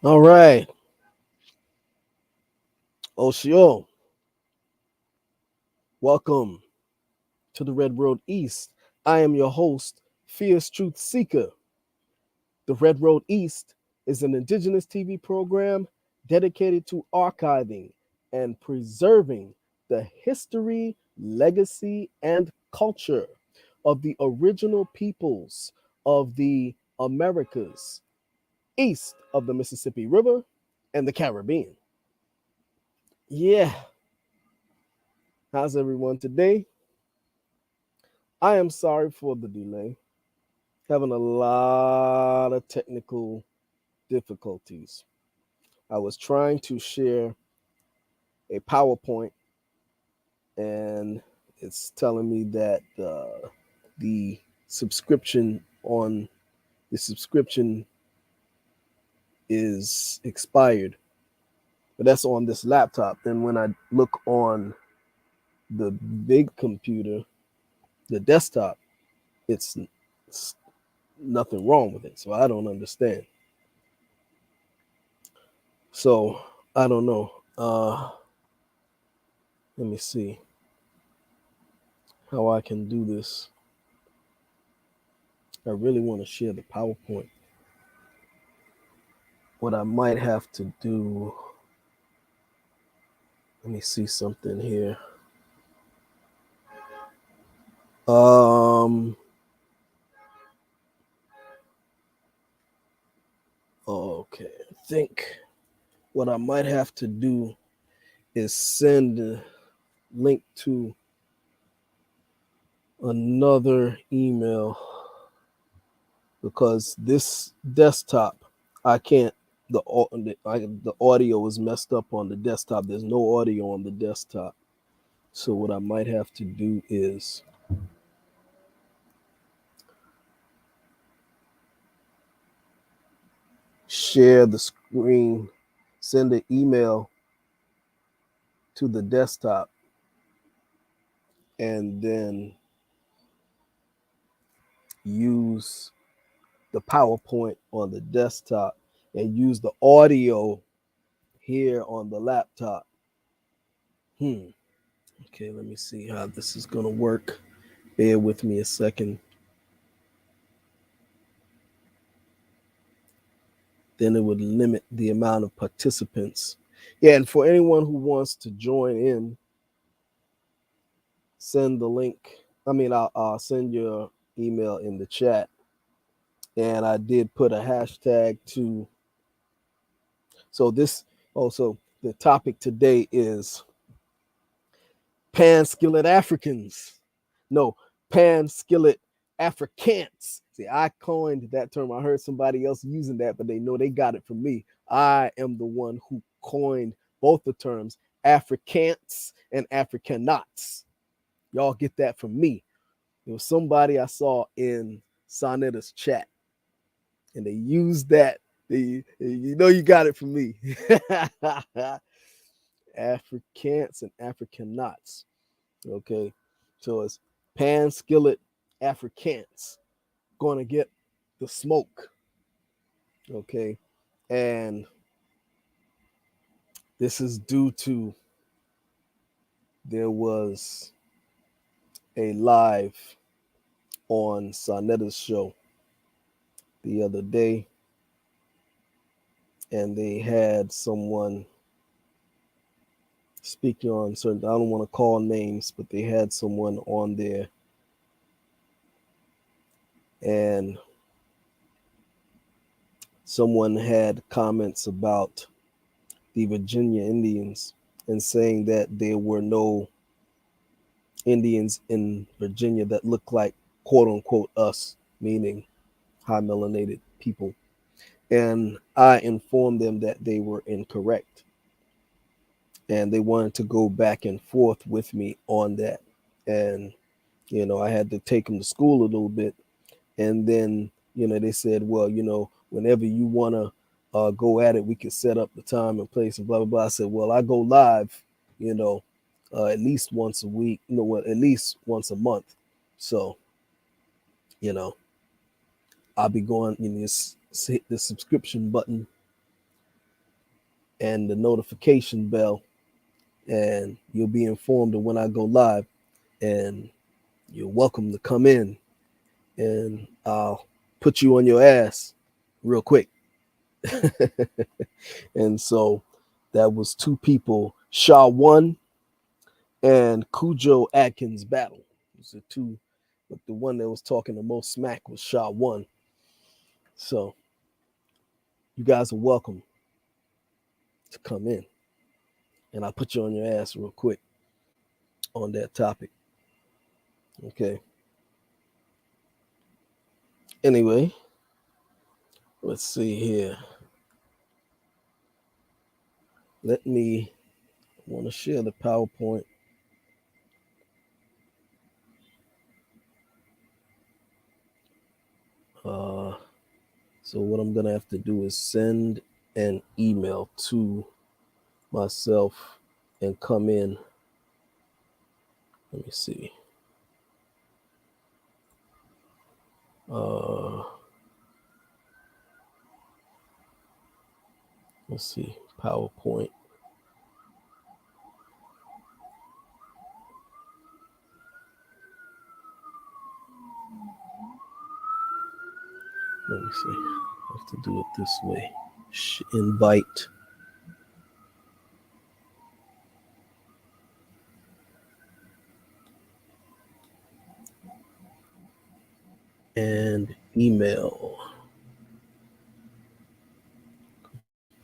All right. Oshio, welcome to the Red Road East. I am your host, Feerce Truth-Seeker. The Red Road East is an indigenous TV program dedicated to archiving and preserving the history, legacy, and culture of the original peoples of the Americas east of the Mississippi River and the Caribbean. Yeah, how's everyone today? I am sorry for the delay. Having a lot of technical difficulties. I was trying to share a PowerPoint and it's telling me that the subscription on the subscription is expired. But that's on this laptop. Then when I look on the big computer, the desktop, it's nothing wrong with it. So I don't understand. So I don't know. Let me see how I can do this. I really want to share the PowerPoint. What I might have to do, let me see something here. Um, okay, I think what I might have to do is send a link to another email because this desktop, I can't. The audio is messed up on the desktop. There's no audio on the desktop. So what I might have to do is share the screen, send an email to the desktop, and then use the PowerPoint on the desktop and use the audio here on the laptop. Okay, let me see how this is going to work. Bear with me a second. Then it would limit the amount of participants. Yeah, and for anyone who wants to join in, send the link. I'll send your email in the chat. And I did put a hashtag to. So this also, the topic today is Pan-Skillet Africans. No, Pan-Skillet Africans. See, I coined that term. I heard somebody else using that, but they know they got it from me. I am the one who coined both the terms Africans and Africanauts. Y'all get that from me. It was somebody I saw in Sonetta's chat, and they used that. You know you got it from me. Africans and Africanauts. Okay, so it's Pan-Skillet Africans gonna get the smoke. Okay, and this is due to there was a live on Sonetta's show the other day, and they had someone speaking on certain. I don't want to call names, but they had someone on there, and someone had comments about the Virginia Indians and saying that there were no Indians in Virginia that looked like quote unquote us, meaning high melanated people. And I informed them that they were incorrect. And they wanted to go back and forth with me on that. And, I had to take them to school a little bit. And then, they said, well, whenever you want to go at it, we can set up the time and place and blah, blah, blah. I said, well, I go live, at least once a week, at least once a month. So, I'll be going, just hit the subscription button and the notification bell, and you'll be informed of when I go live. And you're welcome to come in, and I'll put you on your ass real quick. And so that was two people, Shaw One and Cujo Adkins-Battle. Those are two, but the one that was talking the most smack was Shaw One. So you guys are welcome to come in, and I'll put you on your ass real quick on that topic. Okay. Anyway, let's see here. I want to share the PowerPoint. So what I'm gonna have to do is send an email to myself and come in. Let me see. Let's see. PowerPoint. Let me see. I have to do it this way. Invite. And email.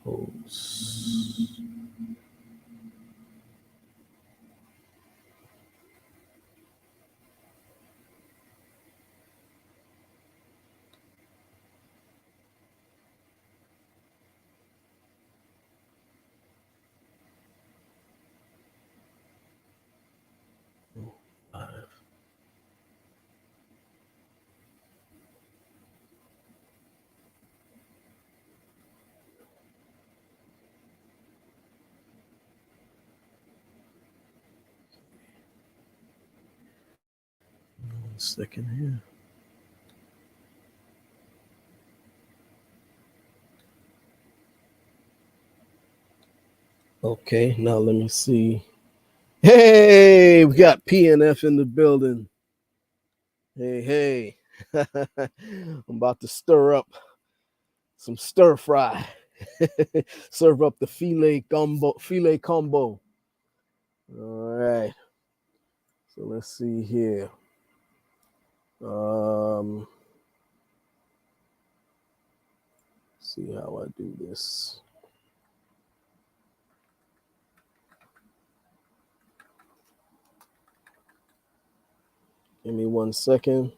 Post. One second here. Okay, now let me see. Hey, we got PNF in the building. Hey. I'm about to stir up some stir fry. Serve up the filet combo. All right. So let's see here. See how I do this. Give me 1 second.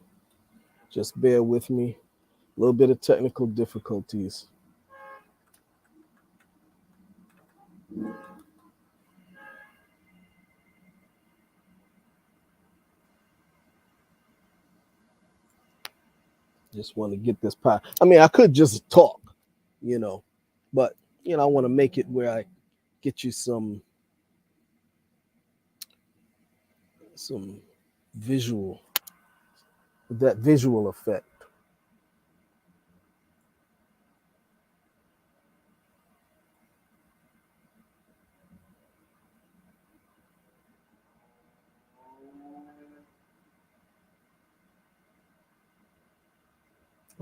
Just bear with me. A little bit of technical difficulties. Just want to get this pie. I mean, I could just talk, but I want to make it where I get you some visual, that visual effect.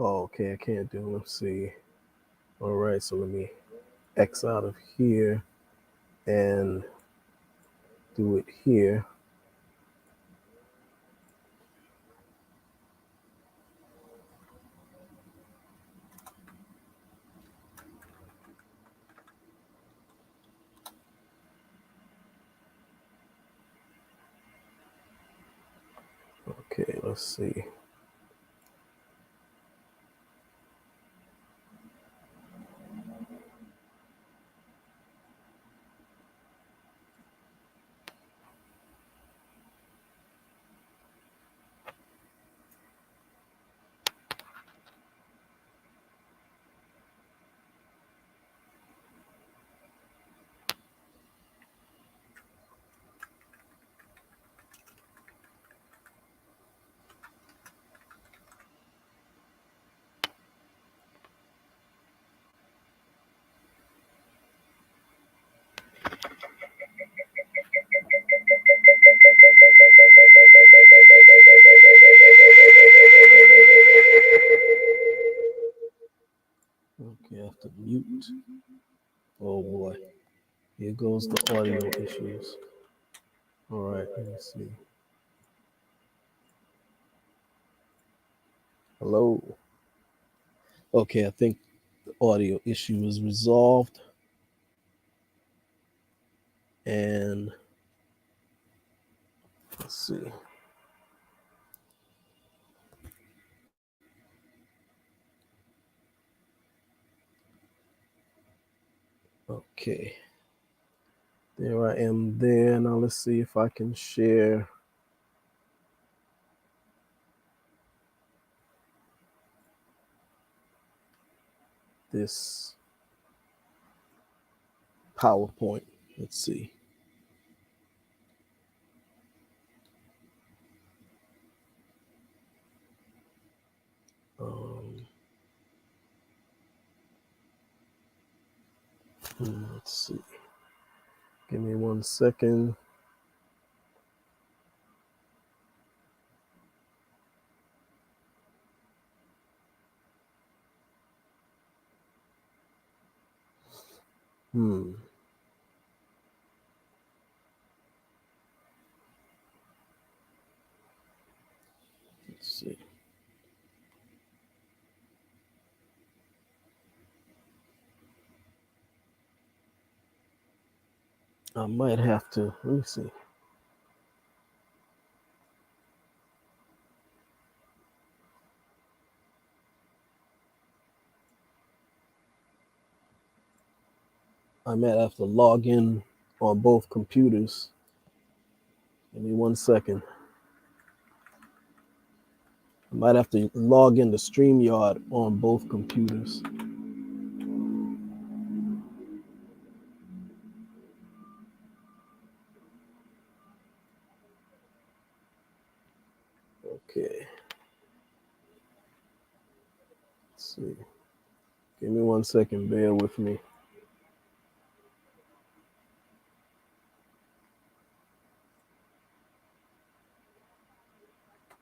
Oh, okay, I can't do it. Let's see. All right, so let me X out of here and do it here. Okay, let's see. Oh boy, here goes the audio issues. All right, let me see. Hello. Okay, I think the audio issue is resolved. And let's see. Okay. There I am there. Now let's see if I can share this PowerPoint. Let's see. Um, let's see. Give me 1 second. Let's see. I might have to. Let me see. I might have to log in on both computers. Give me 1 second. I might have to log into StreamYard on both computers. Okay. Let's see. Give me 1 second. Bear with me.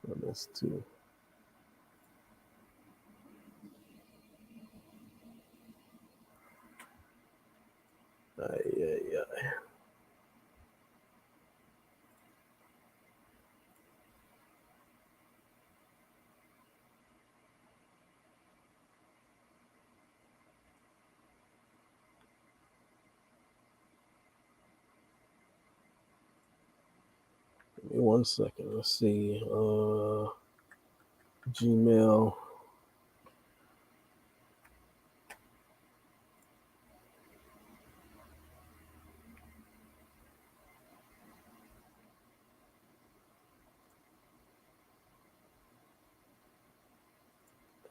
Oh, that's two. Yeah. Give me 1 second. Let's see. Gmail.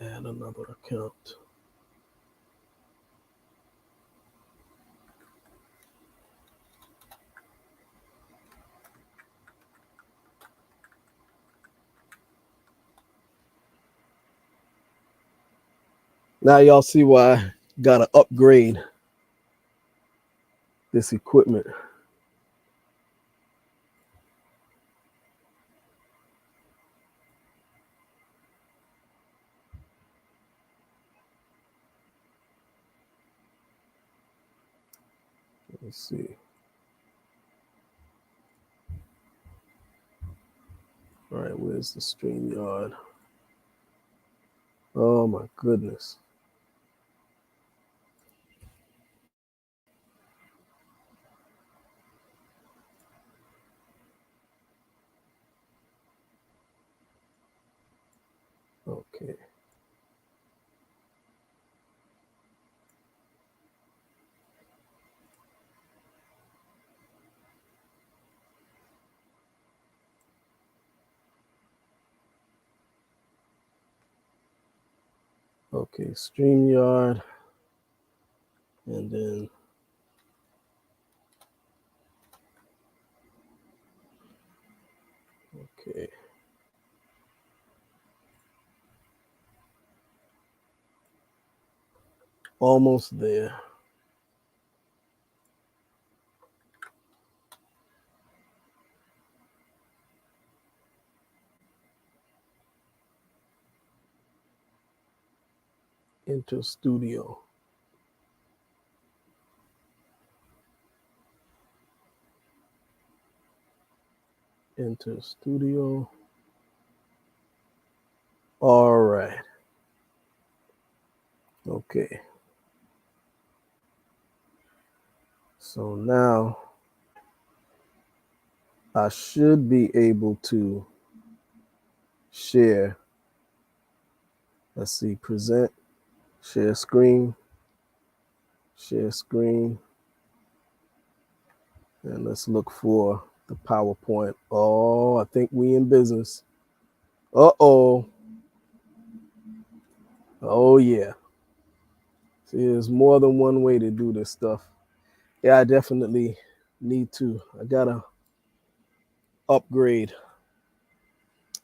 Add another account. Now y'all see why I gotta upgrade this equipment. Let's see. All right, where's the StreamYard? Oh my goodness. Okay. Okay, StreamYard. And then okay. Almost there. Enter studio. Enter studio. All right. Okay. So now I should be able to share. Let's see, present, share screen, and let's look for the PowerPoint. Oh, I think we in business. Uh-oh. Oh, yeah. See, there's more than one way to do this stuff. Yeah, I definitely need to. I gotta upgrade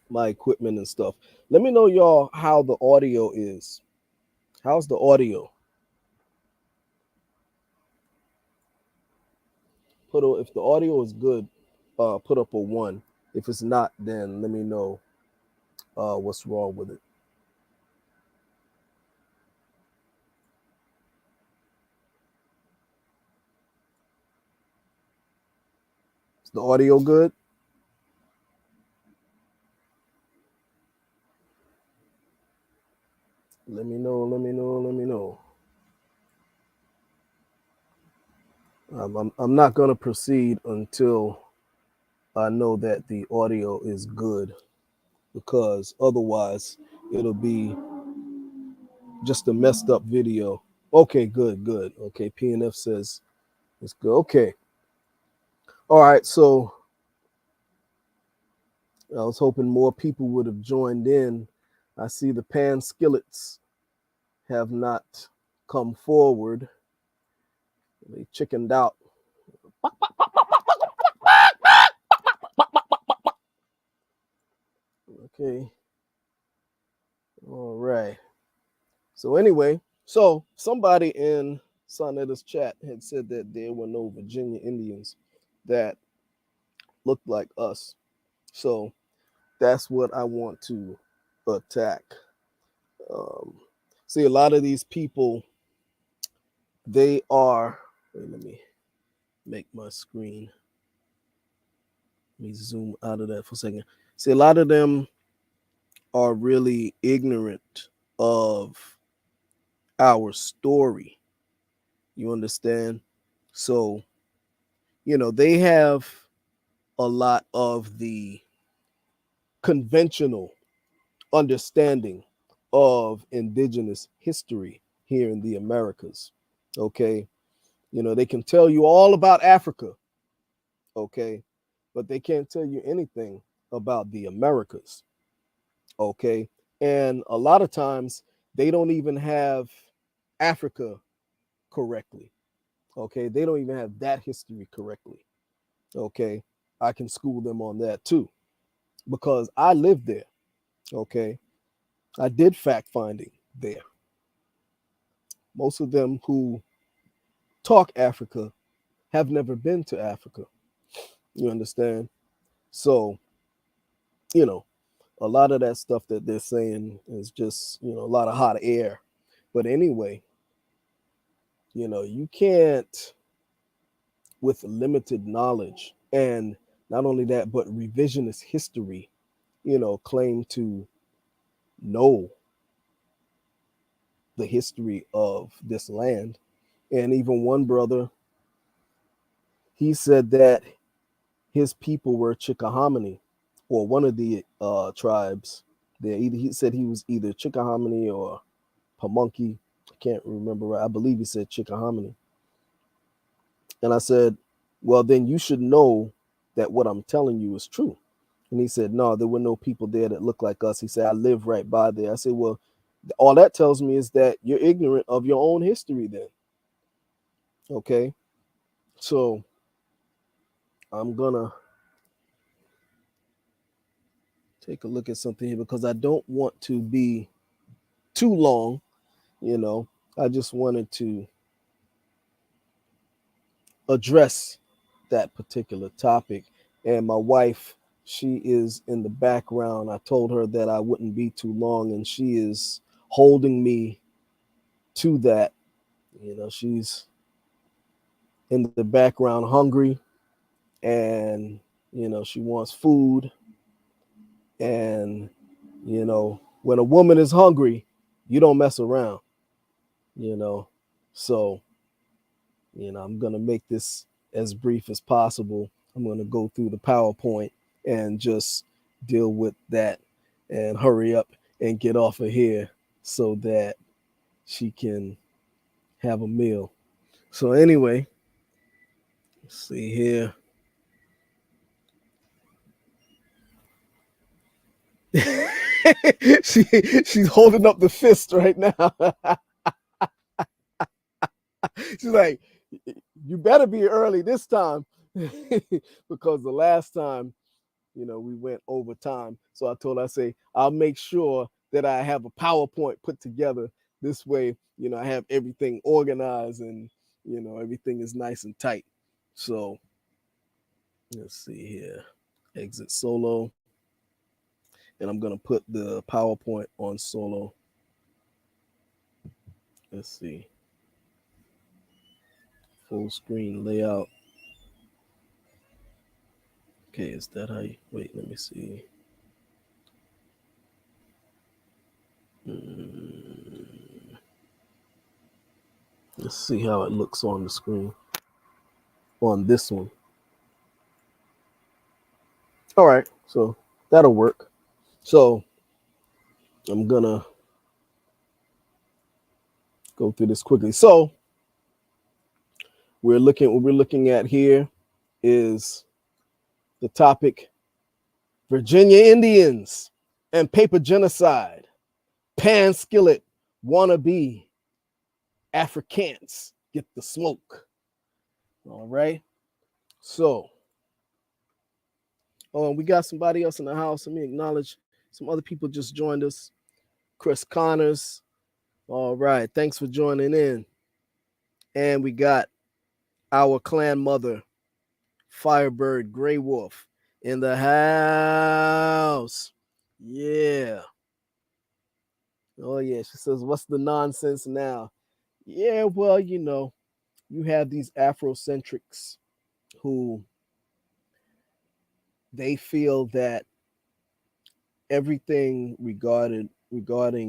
my equipment and stuff. Let me know, y'all, how the audio is. How's the audio? If the audio is good, put up a 1. If it's not, then let me know what's wrong with it. Is the audio good? Let me know. I'm not going to proceed until I know that the audio is good, because otherwise it'll be just a messed up video. Okay, good. Okay, PNF says it's good. Okay. All right, so I was hoping more people would have joined in. I see the Pan-Skillets have not come forward. They chickened out. Okay. All right. So anyway, somebody in Sonetta's chat had said that there were no Virginia Indians that looked like us. So that's what I want to attack. Um, See, a lot of these people, they are. Wait, let me make my screen. Let me zoom out of that for a second. See, a lot of them are really ignorant of our story. You understand? So, they have a lot of the conventional understanding of indigenous history here in the Americas. Okay. They can tell you all about Africa. Okay. But they can't tell you anything about the Americas. Okay. And a lot of times they don't even have Africa correctly. Okay. They don't even have that history correctly. Okay. I can school them on that too, because I lived there. Okay. I did fact finding there. Most of them who talk Africa have never been to Africa. You understand? So, you know, a lot of that stuff that they're saying is just, a lot of hot air. But anyway, you can't, with limited knowledge and not only that, but revisionist history, claim to know the history of this land. And even one brother, he said that his people were Chickahominy, or one of the tribes there. He said he was either Chickahominy or Pamunkey. I can't remember right. I believe he said Chickahominy. And I said, well, then you should know that what I'm telling you is true. And he said, no, there were no people there that looked like us. He said, I live right by there. I said, well, all that tells me is that you're ignorant of your own history then. Okay. So I'm going to take a look at something here because I don't want to be too long. I just wanted to address that particular topic. And my wife, she is in the background. I told her that I wouldn't be too long, and she is holding me to that. She's in the background hungry, and She wants food. And, when a woman is hungry, you don't mess around, you know. So, I'm going to make this as brief as possible. I'm going to go through the PowerPoint and just deal with that and hurry up and get off of here so that she can have a meal. So, anyway, let's see here. She's holding up the fist right now. She's like, you better be early this time because the last time, we went over time. So I told her, I say, I'll make sure that I have a PowerPoint put together. This way, I have everything organized and, everything is nice and tight. So let's see here. Exit solo. And I'm going to put the PowerPoint on solo. Let's see. Full screen layout. Okay, is that how you, wait, let me see. Let's see how it looks on the screen on this one. All right, so that'll work. So I'm gonna go through this quickly. So what we're looking at here is the topic: Virginia Indians and paper genocide, Pan-Skillet wannabe Africans get the smoke. All right. So we got somebody else in the house. Let me acknowledge some other people just joined us. Chris Connors. All right. Thanks for joining in. And we got our clan mother, Firebird Grey Wolf, in the house. Yeah. Oh, yeah. She says, what's the nonsense now? Yeah, well, you have these Afrocentrics who they feel that everything regarding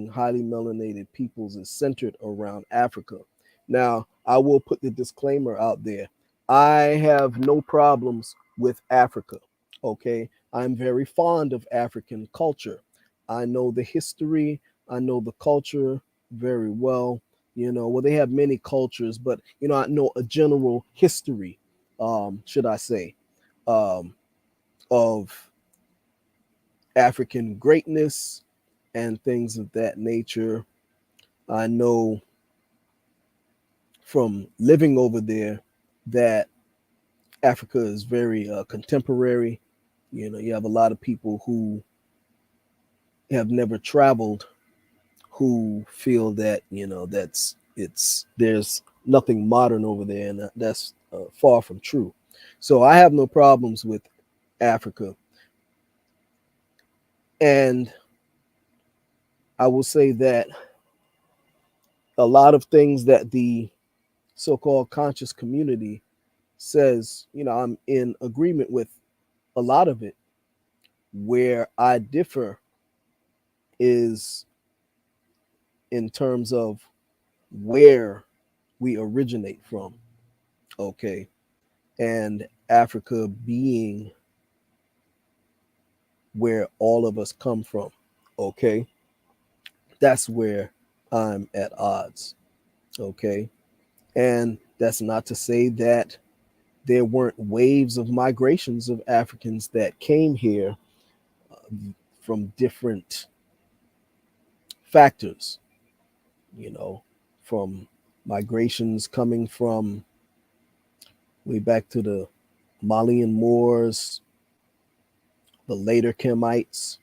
highly melanated peoples is centered around Africa. Now, I will put the disclaimer out there. I have no problems with Africa. Okay. I'm very fond of African culture. I know the history, I know the culture very well. Well, they have many cultures, but I know a general history, should I say, of African greatness and things of that nature. I know from living over there that Africa is very contemporary. You have a lot of people who have never traveled who feel that there's nothing modern over there, and that's far from true. So I have no problems with Africa, and I will say that a lot of things that the so-called conscious community says, I'm in agreement with a lot of it. Where I differ is in terms of where we originate from. Okay. And Africa being where all of us come from. Okay. That's where I'm at odds. Okay. And that's not to say that there weren't waves of migrations of Africans that came here from different factors, from migrations coming from way back to the Malian Moors, the later Kemites,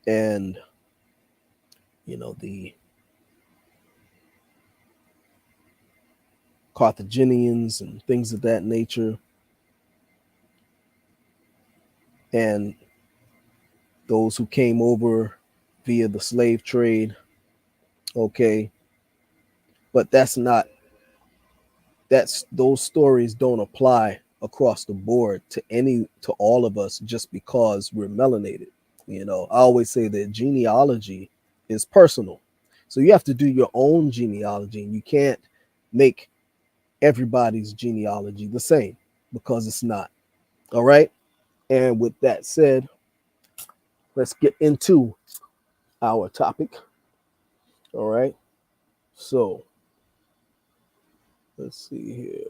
and the Carthaginians and things of that nature, and those who came over via the slave trade. Okay, but those stories don't apply across the board to all of us just because we're melanated. You know, I always say that genealogy is personal. So you have to do your own genealogy, and you can't make everybody's genealogy the same because it's not. All right. And with that said, let's get into our topic. All right. So let's see here.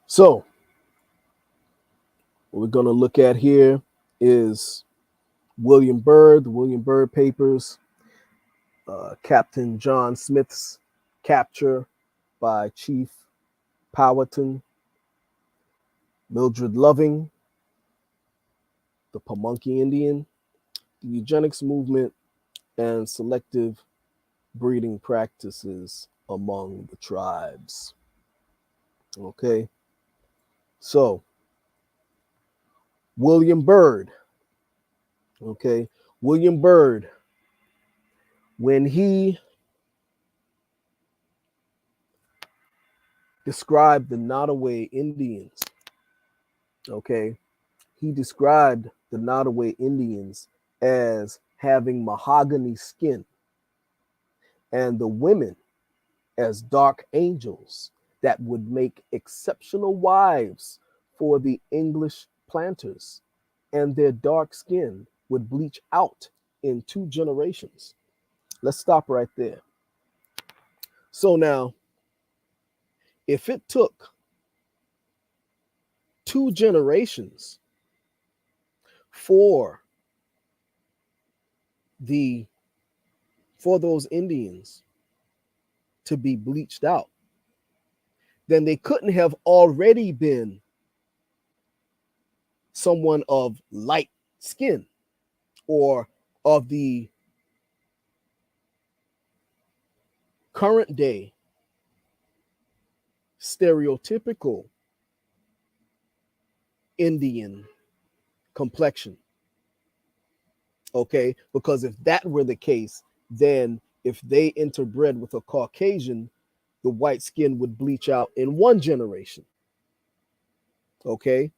So what we're going to look at here is the William Byrd papers, Captain John Smith's capture by Chief Powhatan, Mildred Loving, the Pamunkey Indian, the eugenics movement, and selective breeding practices among the tribes. Okay, so William Byrd. Okay, William Byrd, when he described the Nottoway Indians, okay, he described the Nottoway Indians as having mahogany skin and the women as dark angels that would make exceptional wives for the English planters, and their dark skin would bleach out in 2 generations. Let's stop right there. So now, if it took 2 generations for those Indians to be bleached out, then they couldn't have already been someone of light skin or of the current day stereotypical Indian complexion. Okay, because if that were the case, then if they interbred with a Caucasian, the white skin would bleach out in 1 generation. Okay,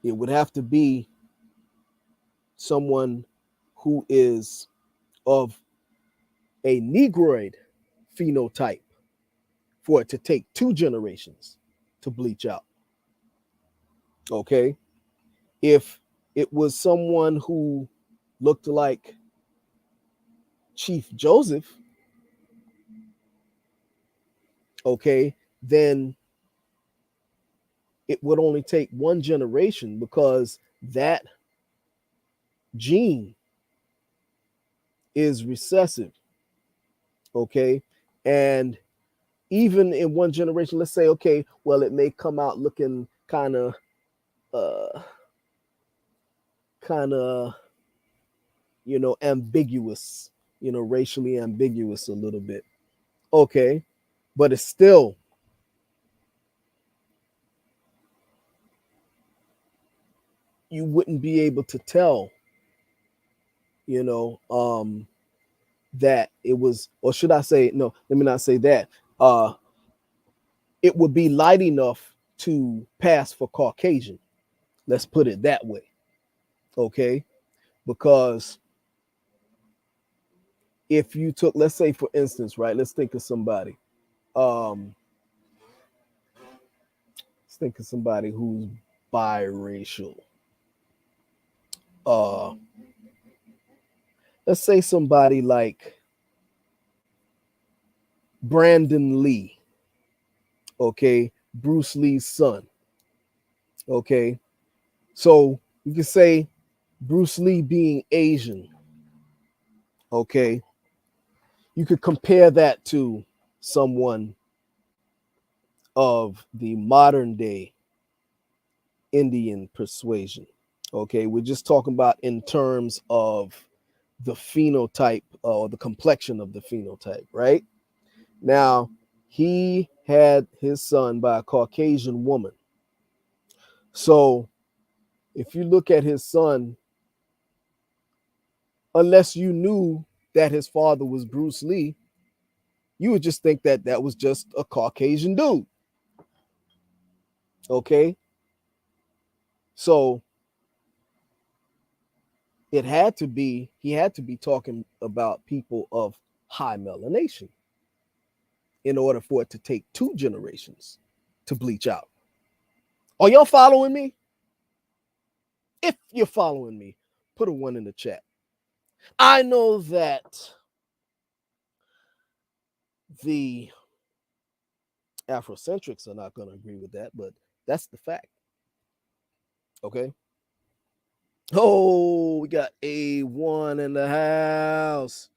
it would have to be someone who is of a Negroid phenotype for it to take 2 generations to bleach out. Okay, if it was someone who looked like Chief Joseph, okay, then it would only take 1 generation because that gene is recessive. Okay, and even in 1 generation, let's say, okay, well, it may come out looking kind of ambiguous, racially ambiguous a little bit. Okay, but it's still, you wouldn't be able to tell, that it was, or should I say, no, let me not say that. It would be light enough to pass for Caucasian. Let's put it that way. Okay, because if you took, let's say, for instance, right, let's think of somebody. Let's think of somebody who's biracial. Let's say somebody like Brandon Lee. Okay, Bruce Lee's son. Okay, so you can say Bruce Lee being Asian. Okay, you could compare that to someone of the modern day Indian persuasion. Okay, we're just talking about in terms of the phenotype or the complexion of the phenotype, right? Now, he had his son by a Caucasian woman. So if you look at his son, unless you knew that his father was Bruce Lee, You would just think that that was just a Caucasian dude. Okay. So he had to be talking about people of high melanation in order for it to take 2 generations to bleach out. Are y'all following me? If you're following me, put a 1 in the chat. I know that the Afrocentrics are not going to agree with that, but that's the fact. Okay. Oh, we got A1 in the house.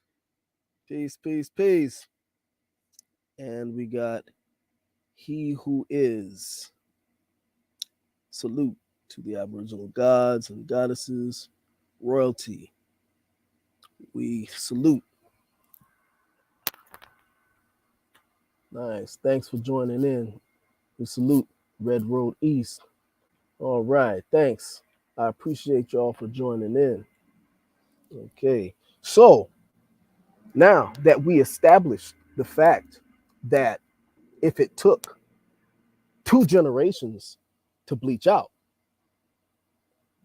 Peace, peace, peace. And we got He Who Is. Salute to the Aboriginal gods and goddesses, royalty. We salute. Nice. Thanks for joining in. We salute Red Road East. All right. Thanks. I appreciate y'all for joining in. Okay. So now that we established the fact that if it took 2 generations to bleach out,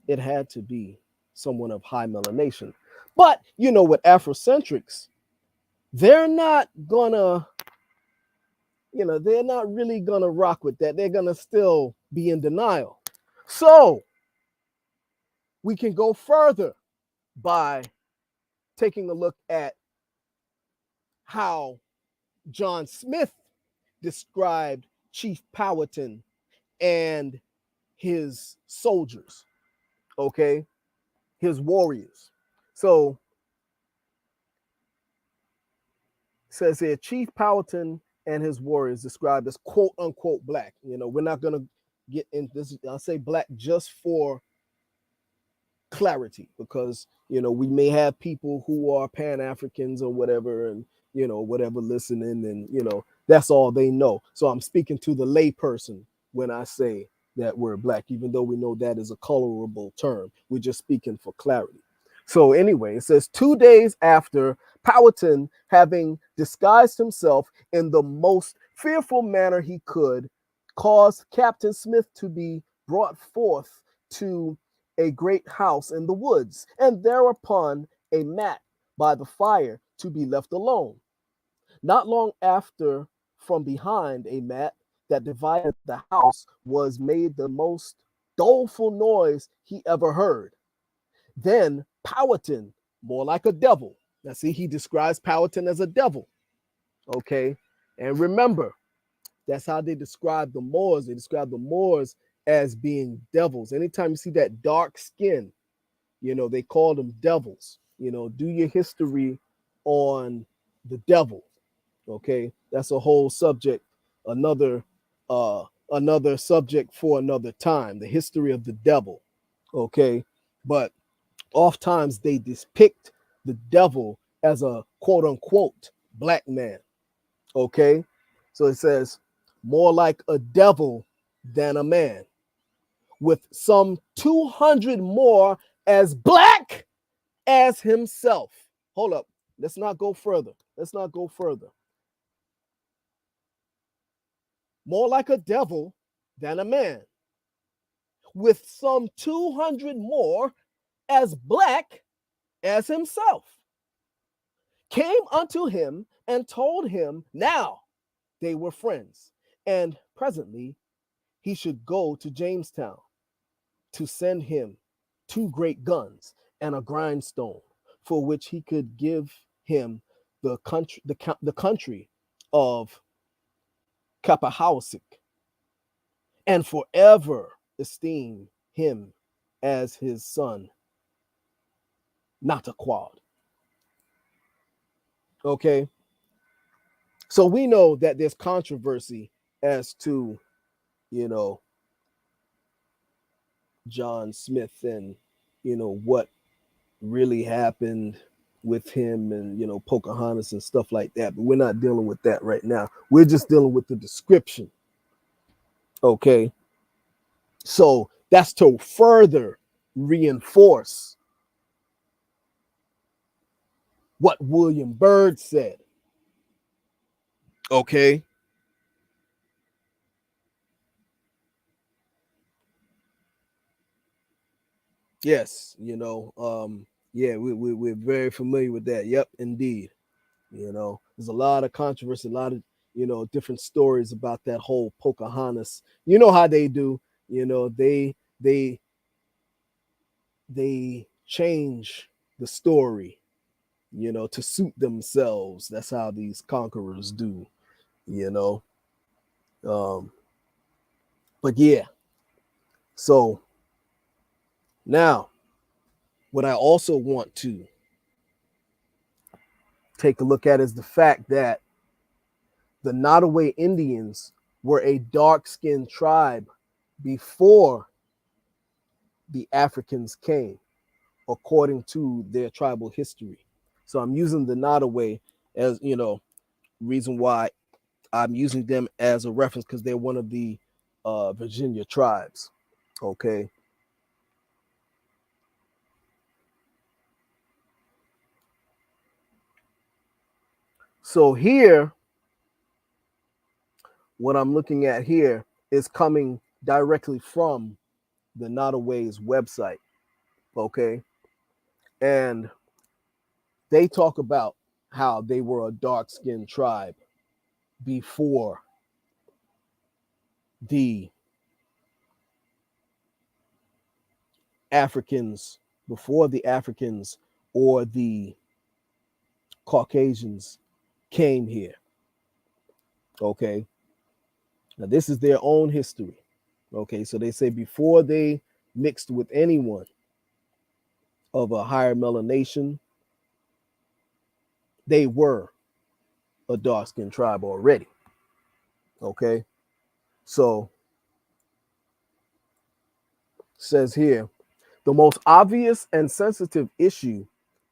it had to be someone of high melanation. But you know, with Afrocentrics, they're not gonna, they're not really gonna rock with that. They're gonna still be in denial. So we can go further by taking a look at how John Smith described Chief Powhatan and his soldiers, okay, his warriors. So it says here, Chief Powhatan and his warriors described as quote unquote black. We're not going to get into this. I'll say black just for clarity, because we may have people who are Pan-Africans or whatever, and whatever listening, and that's all they know. So I'm speaking to the lay person when I say that we're black, even though we know that is a colorable term. We're just speaking for clarity. So anyway, it says 2 days after Powhatan, having disguised himself in the most fearful manner he could, caused Captain Smith to be brought forth to a great house in the woods, and thereupon a mat by the fire to be left alone. Not long after, from behind a mat that divided the house was made the most doleful noise he ever heard. Then Powhatan, more like a devil. Now see, he describes Powhatan as a devil. Okay. And remember, that's how they describe the Moors. They describe the Moors as being devils. Anytime you see that dark skin, they call them devils. Do your history on the devil. Okay. That's a whole subject, another subject for another time, the history of the devil. Okay. But oftentimes they depict the devil as a quote unquote black man. Okay. So it says more like a devil than a man, with some 200 more as black as himself. Hold up. Let's not go further. More like a devil than a man, with some 200 more as black as himself, came unto him and told him now they were friends, and presently he should go to Jamestown to send him 2 great guns and a grindstone, for which he could give him the country of Kapahawasik, and forever esteem him as his son, Nataquad. Okay. So we know that there's controversy as to, John Smith and, what really happened with him and, Pocahontas and stuff like that. But we're not dealing with that right now. We're just dealing with the description. Okay. So that's to further reinforce what William Byrd said. Okay. Yes, yeah, we're very familiar with that. Yep, indeed. There's a lot of controversy, a lot of, different stories about that whole Pocahontas. You know how they do. They they change the story, to suit themselves. That's how these conquerors do, you know. Um, but yeah, so now what I also want to take a look at is the fact that the Nottoway Indians were a dark-skinned tribe before the Africans came, according to their tribal history. So I'm using the Nottoway as, reason why I'm using them as a reference, because they're one of the Virginia tribes. Okay. So here, what I'm looking at here is coming directly from the Nottoway's website. Okay. And they talk about how they were a dark skinned tribe before the Africans, before the Africans or the Caucasians came here. Okay. Now, this is their own history. Okay. So they say before they mixed with anyone of a higher melanation, they were a dark skinned tribe already. Okay. So says here the most obvious and sensitive issue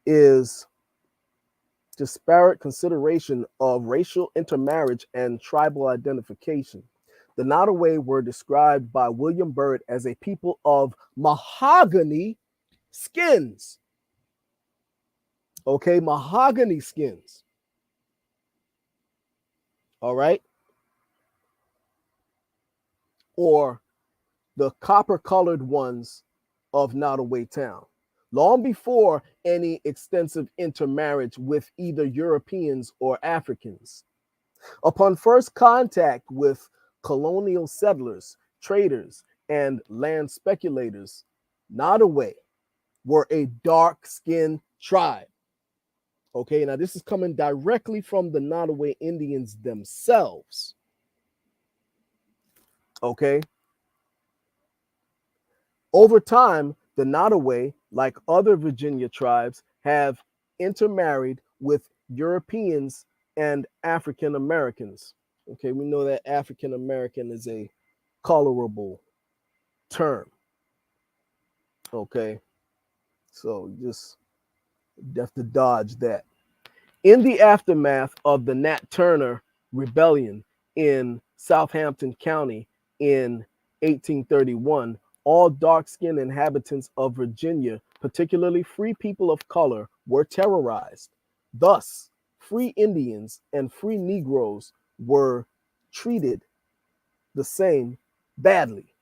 is disparate consideration of racial intermarriage and tribal identification. The Nottoway were described by William Byrd as a people of mahogany skins. Okay, mahogany skins. All right. Or the copper colored ones of Nottoway Town. Long before any extensive intermarriage with either Europeans or Africans. Upon first contact with colonial settlers, traders, and land speculators, Nottoway were a dark-skinned tribe. Okay, now this is coming directly from the Nottoway Indians themselves. Okay, over time, the Nottoway, like other Virginia tribes, have intermarried with Europeans and African Americans. Okay, we know that African American is a colorable term. Okay, so just have to dodge that. In the aftermath of the Nat Turner Rebellion in Southampton County in 1831, all dark-skinned inhabitants of Virginia, particularly free people of color, were terrorized. Thus, free Indians and free Negroes were treated the same badly.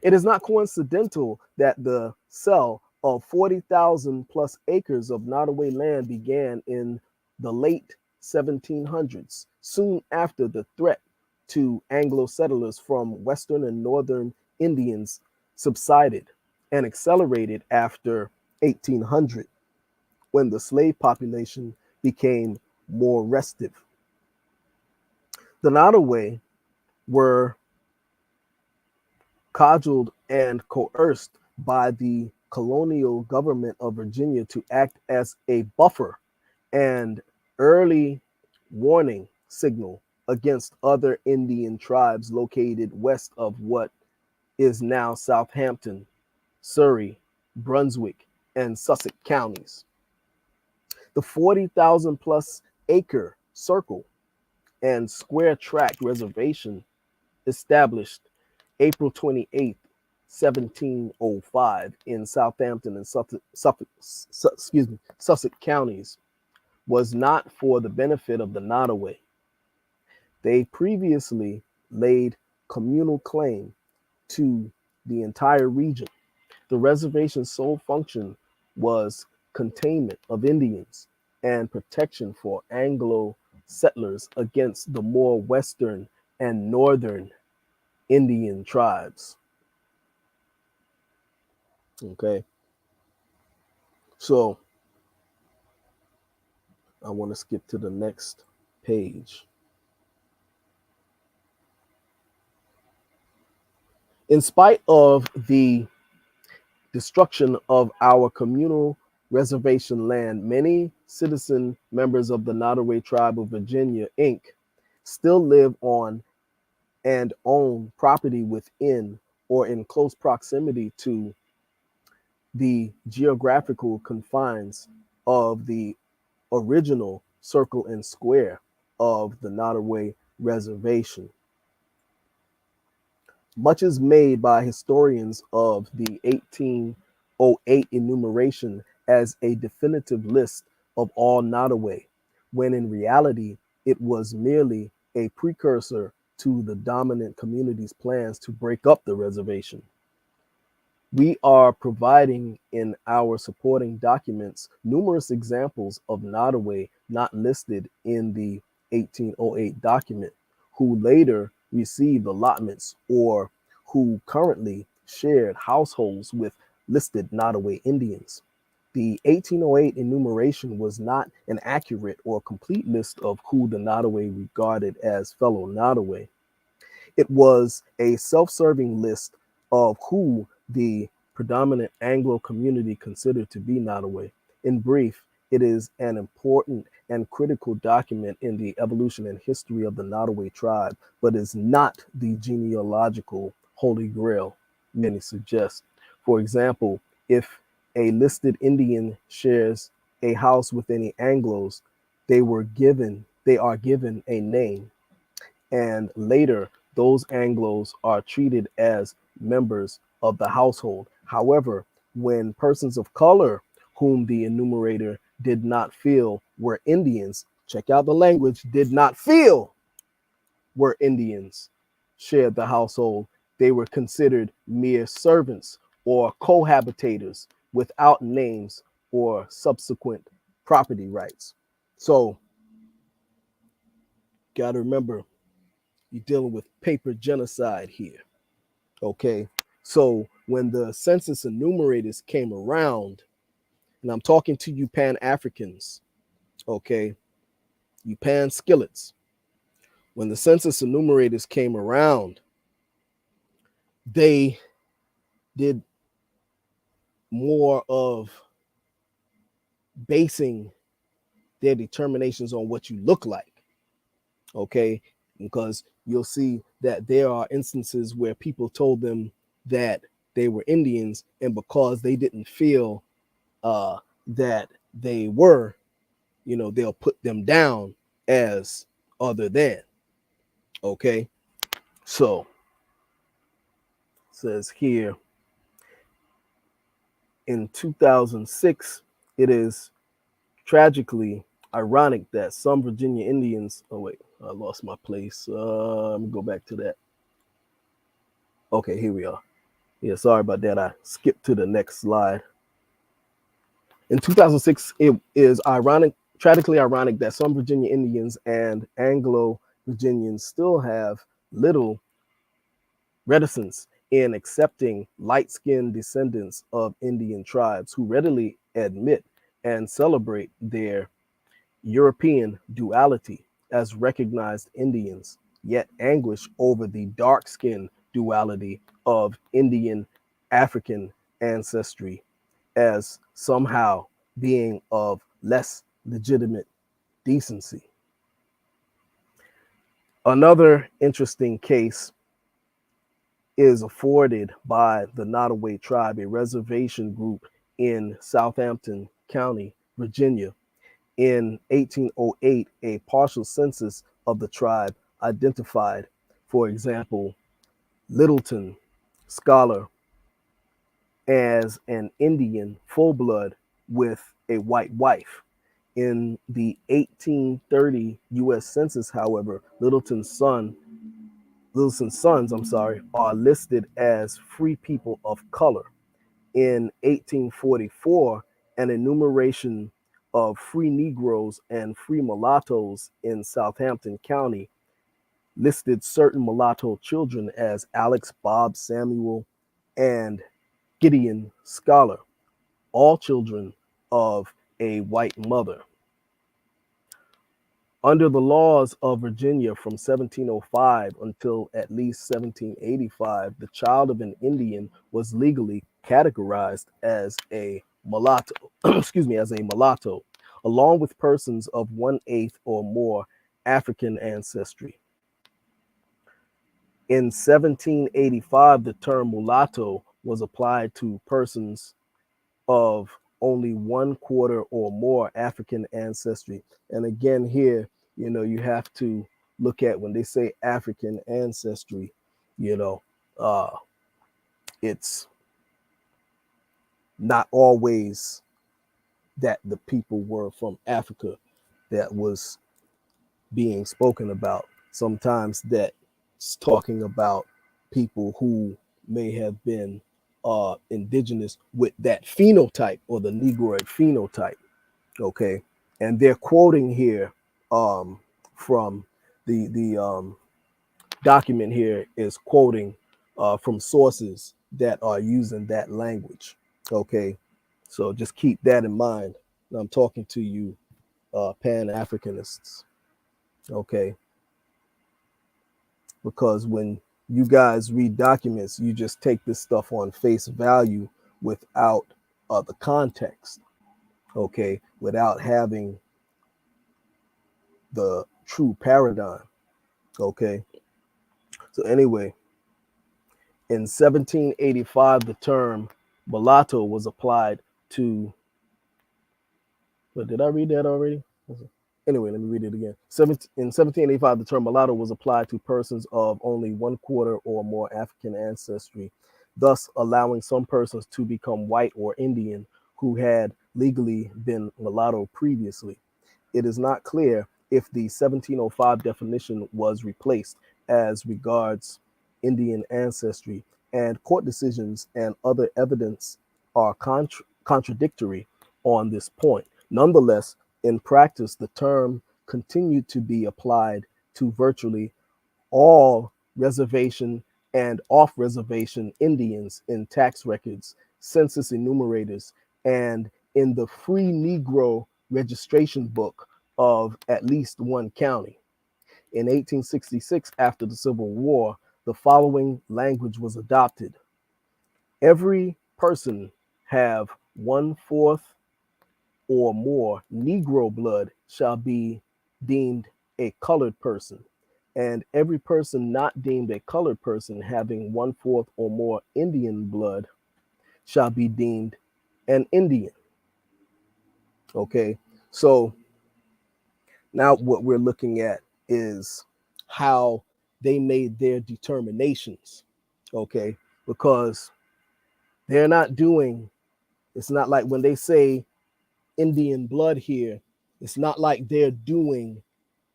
It is not coincidental that the sale of 40,000 plus acres of Nottoway land began in the late 1700s, soon after the threat to Anglo settlers from Western and Northern Indians subsided, and accelerated after 1800, when the slave population became more restive. The Nottoway were cajoled and coerced by the colonial government of Virginia to act as a buffer and early warning signal against other Indian tribes located west of what is now Southampton, Surrey, Brunswick, and Sussex counties. The 40,000 plus acre circle and square tract reservation established April 28th, 1705 in Southampton and Sussex counties was not for the benefit of the Nottoway. They previously laid communal claim to the entire region. The reservation's sole function was containment of Indians and protection for Anglo settlers against the more western and northern Indian tribes. Okay, so I want to skip to the next page. In spite of the destruction of our communal reservation land, many citizen members of the Nottoway Tribe of Virginia, Inc., still live on and own property within or in close proximity to the geographical confines of the original circle and square of the Nottoway Reservation. Much is made by historians of the 1808 enumeration as a definitive list of all Nottoway, when in reality it was merely a precursor to the dominant community's plans to break up the reservation. We are providing in our supporting documents numerous examples of Nottoway not listed in the 1808 document, who later received allotments or who currently shared households with listed Nottoway Indians. The 1808 enumeration was not an accurate or complete list of who the Nottoway regarded as fellow Nottoway. It was a self-serving list of who the predominant Anglo community considered to be Nottoway. In brief, it is an important and critical document in the evolution and history of the Nottoway tribe, but is not the genealogical holy grail many suggest. For example, if a listed Indian shares a house with any Anglos, they are given a name, and later those Anglos are treated as members of the household. However, when persons of color whom the enumerator did not feel were Indians, check out the language, did not feel were Indians, shared the household, they were considered mere servants or cohabitators without names or subsequent property rights. So, got to remember, you're dealing with paper genocide here. Okay. So when the census enumerators came around, and I'm talking to you Pan Africans, okay, you Pan-Skillets, when the census enumerators came around, they did more of basing their determinations on what you look like. Okay. Because you'll see that there are instances where people told them that they were Indians, and because they didn't feel that they were, they'll put them down as other than. Okay. So it says here in 2006, it is tragically ironic that some Virginia Indians, oh wait, I lost my place. Let me go back to that. Okay, here we are. Yeah, sorry about that. I skipped to the next slide. In 2006, it is tragically ironic that some Virginia Indians and Anglo Virginians still have little reticence in accepting light-skinned descendants of Indian tribes who readily admit and celebrate their European duality as recognized Indians, yet anguish over the dark-skinned duality of Indian African ancestry as somehow being of less legitimate decency. Another interesting case is afforded by the Nottoway tribe, a reservation group in Southampton County, Virginia. In 1808, a partial census of the tribe identified, for example, Littleton Scholar as an Indian full blood with a white wife. In the 1830 U.S. Census, however, Littleton's sons, are listed as free people of color. In 1844, an enumeration of free Negroes and free mulattoes in Southampton County listed certain mulatto children as Alex, Bob, Samuel, and Gideon Scholar, all children of a white mother. Under the laws of Virginia from 1705 until at least 1785, the child of an Indian was legally categorized as a mulatto, as a mulatto, along with persons of 1/8 or more African ancestry. In 1785, the term mulatto was applied to persons of only 1/4 or more African ancestry. And again, here, you have to look at when they say African ancestry, you know, uh, it's not always that the people were from Africa that was being spoken about. Sometimes that's talking about people who may have been indigenous with that phenotype or the Negroid phenotype. Okay, and they're quoting here from the document here is quoting from sources that are using that language. Okay, so just keep that in mind. I'm talking to you, Pan-Africanists. Okay, because when you guys read documents, you just take this stuff on face value without the context. Okay, without having the true paradigm. Okay. So anyway, in 1785, the term mulatto was applied to. But did I read that already? Anyway, let me read it again. In 1785, the term mulatto was applied to persons of only 1/4 or more African ancestry, thus allowing some persons to become white or Indian who had legally been mulatto previously. It is not clear if the 1705 definition was replaced as regards Indian ancestry, and court decisions and other evidence are contradictory on this point. Nonetheless, in practice, the term continued to be applied to virtually all reservation and off reservation Indians in tax records, census enumerators, and in the Free Negro registration book of at least one county. In 1866, after the Civil War, the following language was adopted: every person have 1/4 or more Negro blood shall be deemed a colored person, and every person not deemed a colored person having 1/4 or more Indian blood shall be deemed an Indian. Okay, so now what we're looking at is how they made their determinations. Okay, because they're not doing, it's not like when they say Indian blood here, it's not like they're doing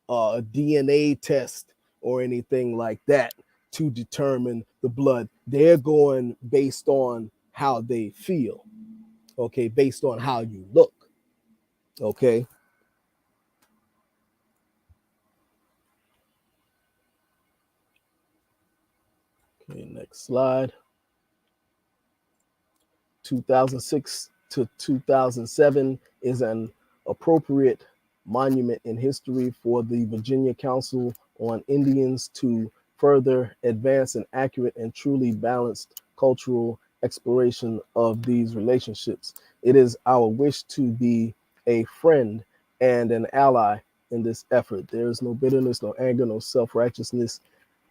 a DNA test or anything like that to determine the blood. They're going based on how they feel, okay, based on how you look, okay. Okay, next slide. 2006 to 2007 is an appropriate monument in history for the Virginia Council on Indians to further advance an accurate and truly balanced cultural exploration of these relationships. It is our wish to be a friend and an ally in this effort. There is no bitterness, no anger, no self-righteousness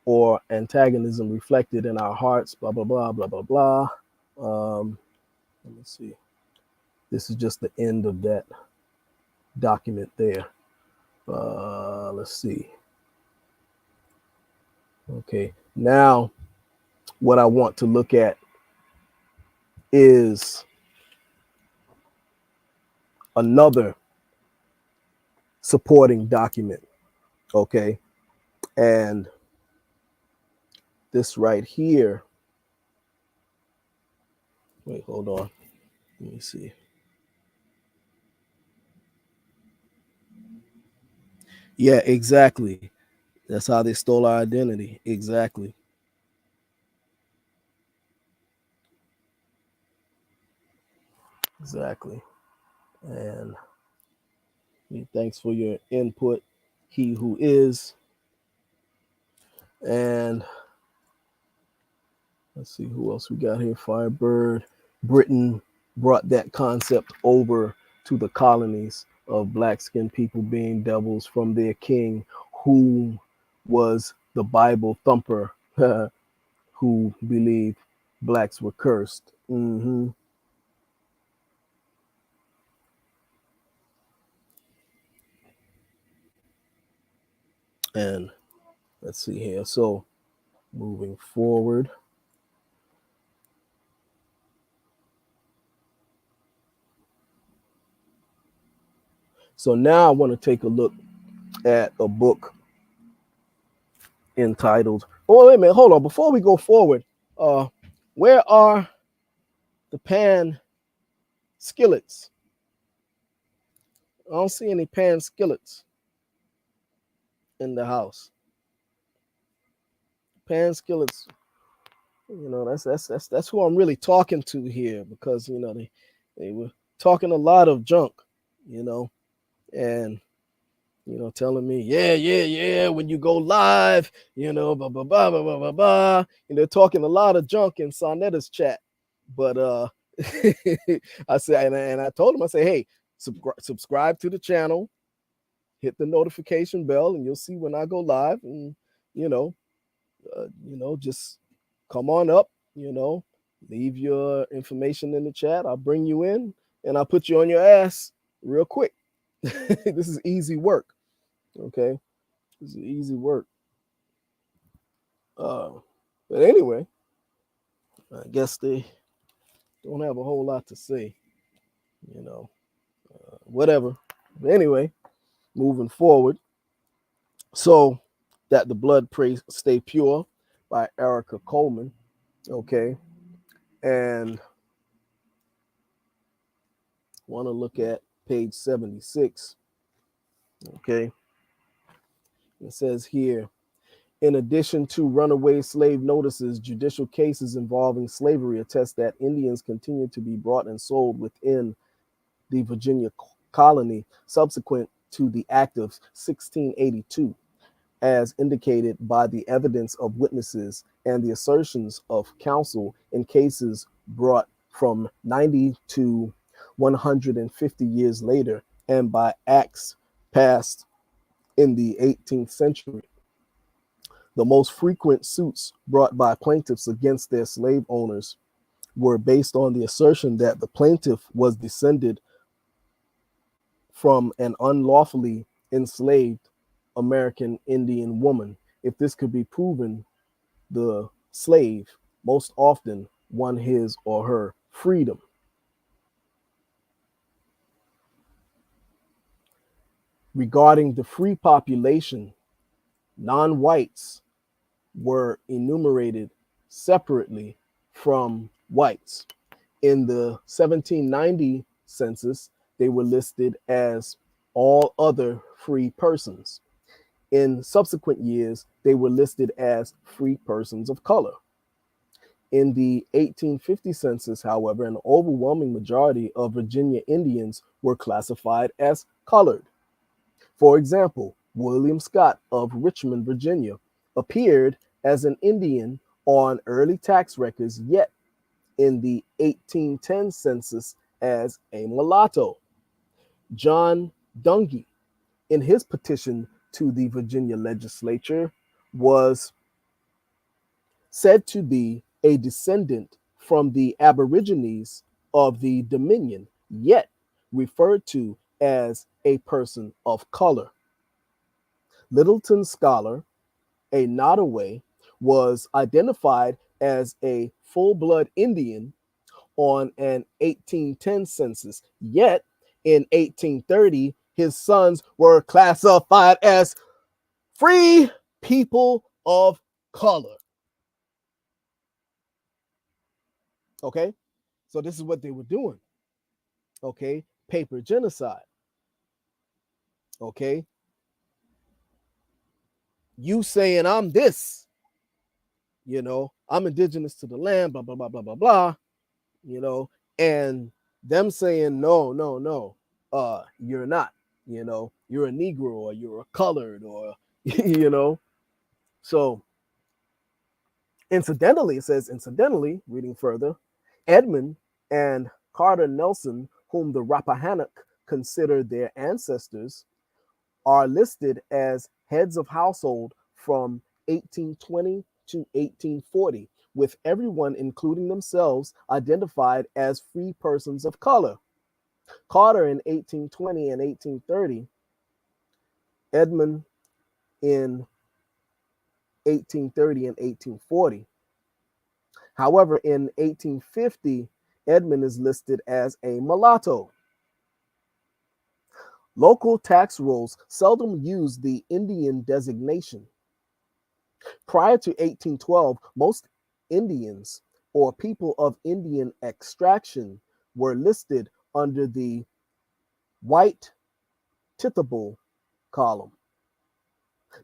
or antagonism reflected in our hearts, blah, blah, blah, blah, blah, blah. Let me see. This is just the end of that document there. Let's see. Okay, now what I want to look at is another supporting document. Okay. And this right here, wait, hold on. Let me see. Yeah, exactly. That's how they stole our identity. Exactly. Exactly. And thanks for your input, he who is. And let's see who else we got here. Firebird. Britain brought that concept over to the colonies of black skinned people being devils from their king, who was the Bible thumper, who believed blacks were cursed. And let's see here. So moving forward. So now I want to take a look at a book entitled. Oh, wait a minute. Hold on. Before we go forward, uh, where are the Pan-Skillets? I don't see any Pan-Skillets in the house. Pan-Skillets, that's who I'm really talking to here, because they were talking a lot of junk, you know, and telling me, yeah, yeah, yeah, when you go live, blah blah blah blah blah blah blah, and they're talking a lot of junk in Sonetta's chat. But I said, and I told him, I say, hey, subscribe to the channel, hit the notification bell, and you'll see when I go live, and you know, just come on up, leave your information in the chat. I'll bring you in, and I'll put you on your ass real quick. This is easy work. Okay, this is easy work. Uh, but anyway, I guess they don't have a whole lot to say, whatever. But anyway, moving forward. So that the blood pray stay pure by Erica Coleman. Okay. And want to look at page 76. Okay. It says here, in addition to runaway slave notices, judicial cases involving slavery attest that Indians continue to be brought and sold within the Virginia colony subsequent to the Act of 1682, as indicated by the evidence of witnesses and the assertions of counsel in cases brought from 90 to 150 years later, and by acts passed in the 18th century. The most frequent suits brought by plaintiffs against their slave owners were based on the assertion that the plaintiff was descended from an unlawfully enslaved American Indian woman. If this could be proven, the slave most often won his or her freedom. Regarding the free population, non-whites were enumerated separately from whites. In the 1790 census, they were listed as all other free persons. In subsequent years, they were listed as free persons of color. In the 1850 census, however, an overwhelming majority of Virginia Indians were classified as colored. For example, William Scott of Richmond, Virginia, appeared as an Indian on early tax records, yet in the 1810 census as a mulatto. John Dungy, in his petition to the Virginia legislature, was said to be a descendant from the Aborigines of the Dominion, yet referred to as a person of color. Littleton scholar, a Nottoway, was identified as a full-blood Indian on an 1810 census, yet in 1830 his sons were classified as free people of color. Okay, so this is what they were doing. Okay, paper genocide. Okay, you saying I'm this, I'm indigenous to the land, blah, blah, blah, blah, blah, blah, and them saying, no, no, no, you're not, you're a Negro or you're a colored or, So incidentally, reading further, Edmund and Carter Nelson, whom the Rappahannock considered their ancestors, are listed as heads of household from 1820 to 1840, with everyone, including themselves, identified as free persons of color. Carter in 1820 and 1830, Edmund in 1830 and 1840. However, in 1850, Edmund is listed as a mulatto. Local tax rolls seldom use the Indian designation. Prior to 1812, most Indians or people of Indian extraction were listed under the white tithable column.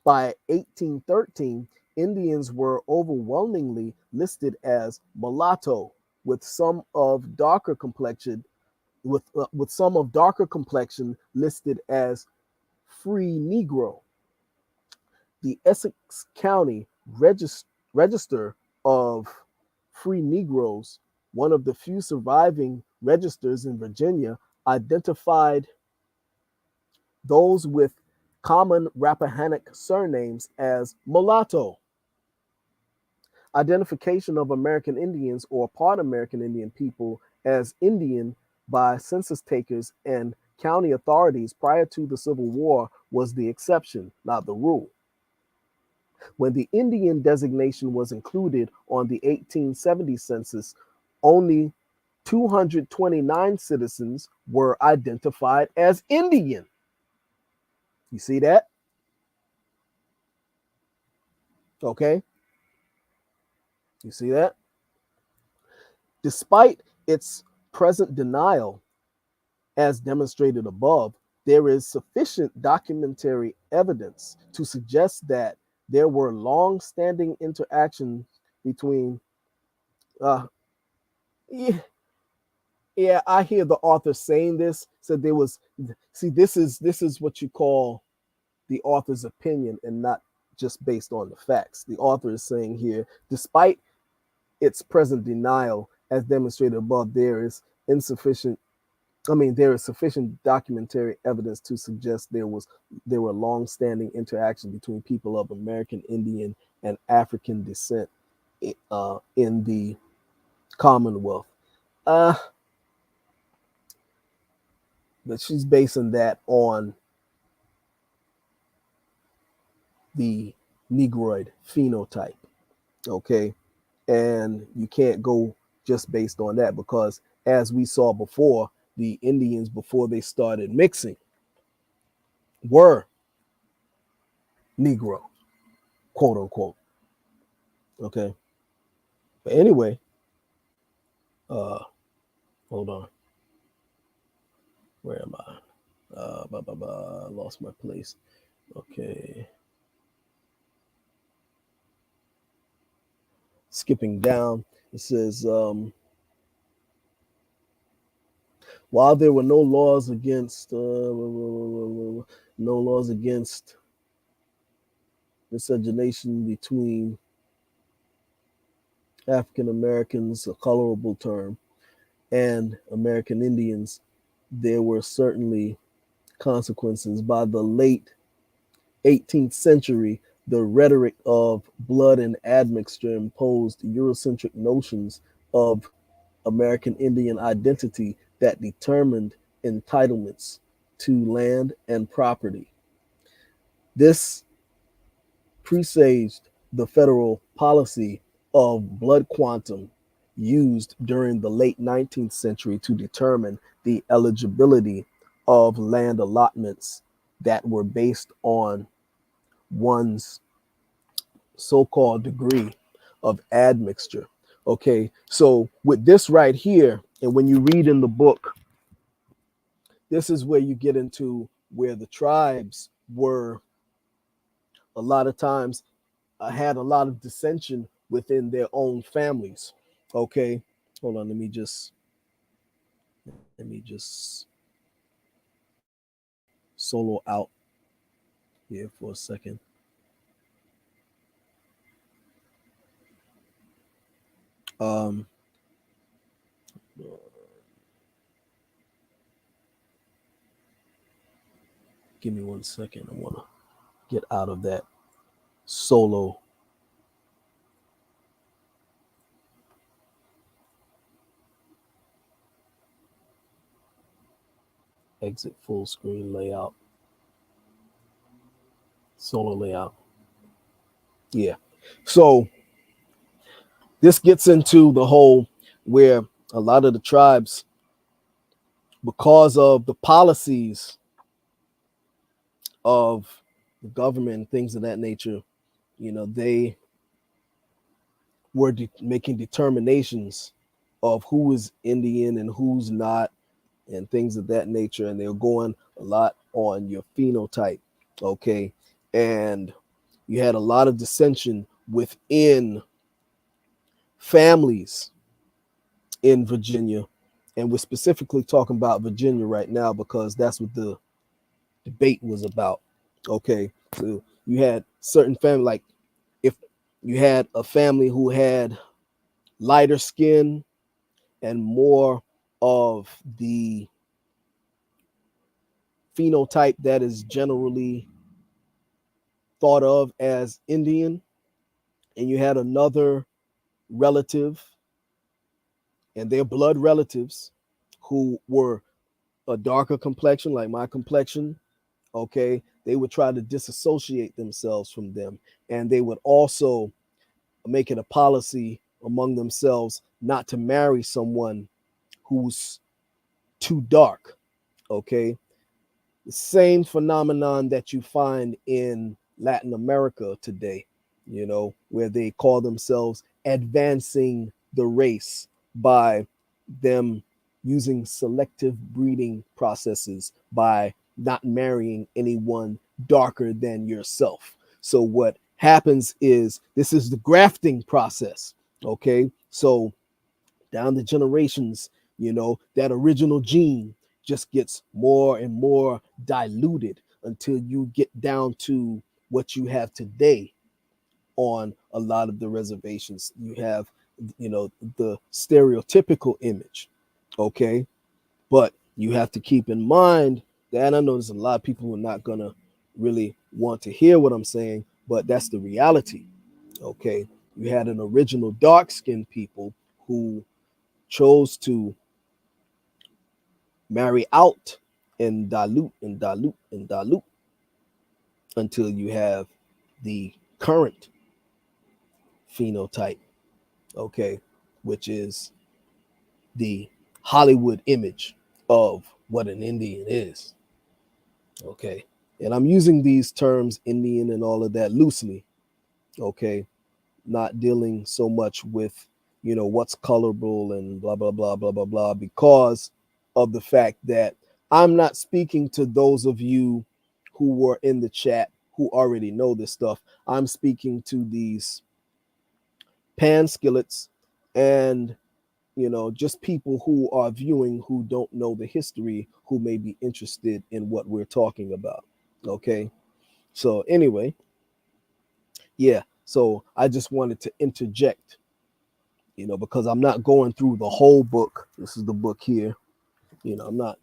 By 1813, Indians were overwhelmingly listed as mulatto, with some of darker complexion listed as free Negro. The Essex County Register of Free Negroes, one of the few surviving registers in Virginia, identified those with common Rappahannock surnames as mulatto. Identification of American Indians or part American Indian people as Indian by census takers and county authorities prior to the Civil War was the exception, not the rule. When the Indian designation was included on the 1870 census, only 229 citizens were identified as Indian. You see that? Okay. You see that? Despite its present denial, as demonstrated above, there is sufficient documentary evidence to suggest that there were long-standing interactions between yeah, yeah, I hear the author saying this. Said there was, see, this is what you call the author's opinion and not just based on the facts. The author is saying here, despite its present denial, as demonstrated above, there is sufficient documentary evidence to suggest there were long-standing interactions between people of American Indian and African descent in the Commonwealth. But she's basing that on the Negroid phenotype, okay? And you can't go just based on that because, as we saw before, the Indians, before they started mixing, were Negro, quote unquote, okay? But anyway, hold on. Where am I? Lost my place. Okay. Skipping down, it says, while there were no laws against miscegenation between African Americans, a colorable term, and American Indians, there were certainly consequences. By the late 18th century, the rhetoric of blood and admixture imposed Eurocentric notions of American Indian identity that determined entitlements to land and property. This presaged the federal policy of blood quantum used during the late 19th century to determine the eligibility of land allotments that were based on one's so-called degree of admixture. Okay, so with this right here, and when you read in the book, this is where you get into where the tribes were a lot of times had a lot of dissension within their own families. Okay, hold on, let me just solo out here for a second. Um, give me 1 second. I want to get out of that solo. Exit full screen layout. Solo layout. Yeah. So this gets into the whole where a lot of the tribes, because of the policies of the government and things of that nature, they were making determinations of who is Indian and who's not, and things of that nature. And they're going a lot on your phenotype. Okay. And you had a lot of dissension within families in Virginia. And we're specifically talking about Virginia right now because that's what the debate was about. Okay. So you had certain family, like if you had a family who had lighter skin and more of the phenotype that is generally thought of as Indian, and you had another relative and their blood relatives who were a darker complexion, like my complexion, okay, they would try to disassociate themselves from them. And they would also make it a policy among themselves not to marry someone who's too dark, okay? The same phenomenon that you find in Latin America today, where they call themselves advancing the race by them using selective breeding processes by not marrying anyone darker than yourself. So what happens is this is the grafting process. Okay. So down the generations, that original gene just gets more and more diluted until you get down to what you have today on a lot of the reservations. You have, the stereotypical image, okay? But you have to keep in mind that I know there's a lot of people who are not going to really want to hear what I'm saying, but that's the reality, okay? You had an original dark skinned people who chose to marry out and dilute and dilute and dilute until you have the current phenotype, okay, which is the Hollywood image of what an Indian is, okay. And I'm using these terms, Indian and all of that, loosely, okay, not dealing so much with, what's colorable and blah, blah, blah, blah, blah, blah, because of the fact that I'm not speaking to those of you who were in the chat who already know this stuff. I'm speaking to these Pan-Skillets and, just people who are viewing who don't know the history, who may be interested in what we're talking about. Okay. So, anyway, yeah. So, I just wanted to interject, because I'm not going through the whole book. This is the book here. I'm not,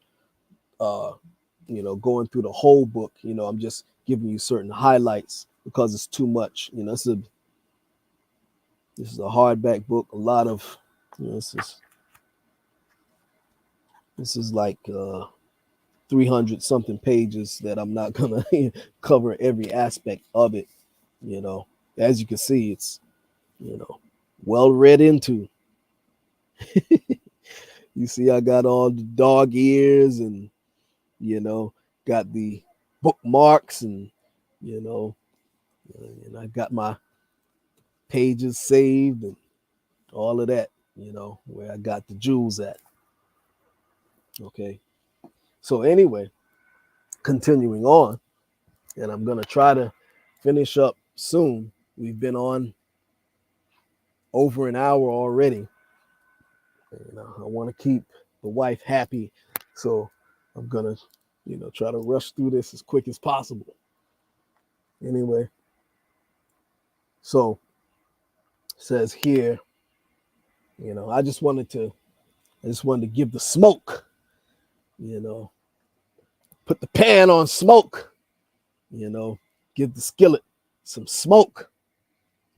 going through the whole book. I'm just giving you certain highlights because it's too much. This is a hardback book. A lot of, this is like 300 something pages that I'm not gonna cover every aspect of it. As you can see, it's well read into. You see, I got all the dog ears and you know, got the bookmarks and, you know, and I got my pages saved and all of that, you know, where I got the jewels at. Okay. So anyway, continuing on, and I'm going to try to finish up soon. We've been on over an hour already. And I want to keep the wife happy. So I'm going to, try to rush through this as quick as possible. Anyway, so it says here, I just wanted to give the smoke, put the pan on smoke, give the skillet some smoke,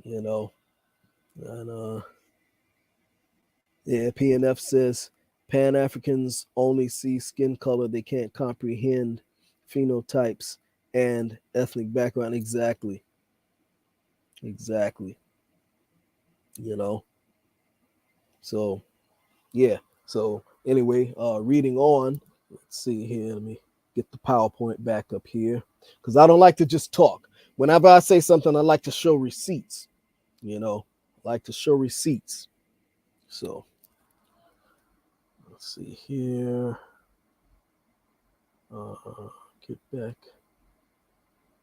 and yeah, PNF says Pan Africans only see skin color, they can't comprehend phenotypes and ethnic background. Exactly. So yeah. So anyway, reading on. Let's see here. Let me get the PowerPoint back up here, because I don't like to just talk. Whenever I say something, I like to show receipts. I like to show receipts. So let's see here. Get back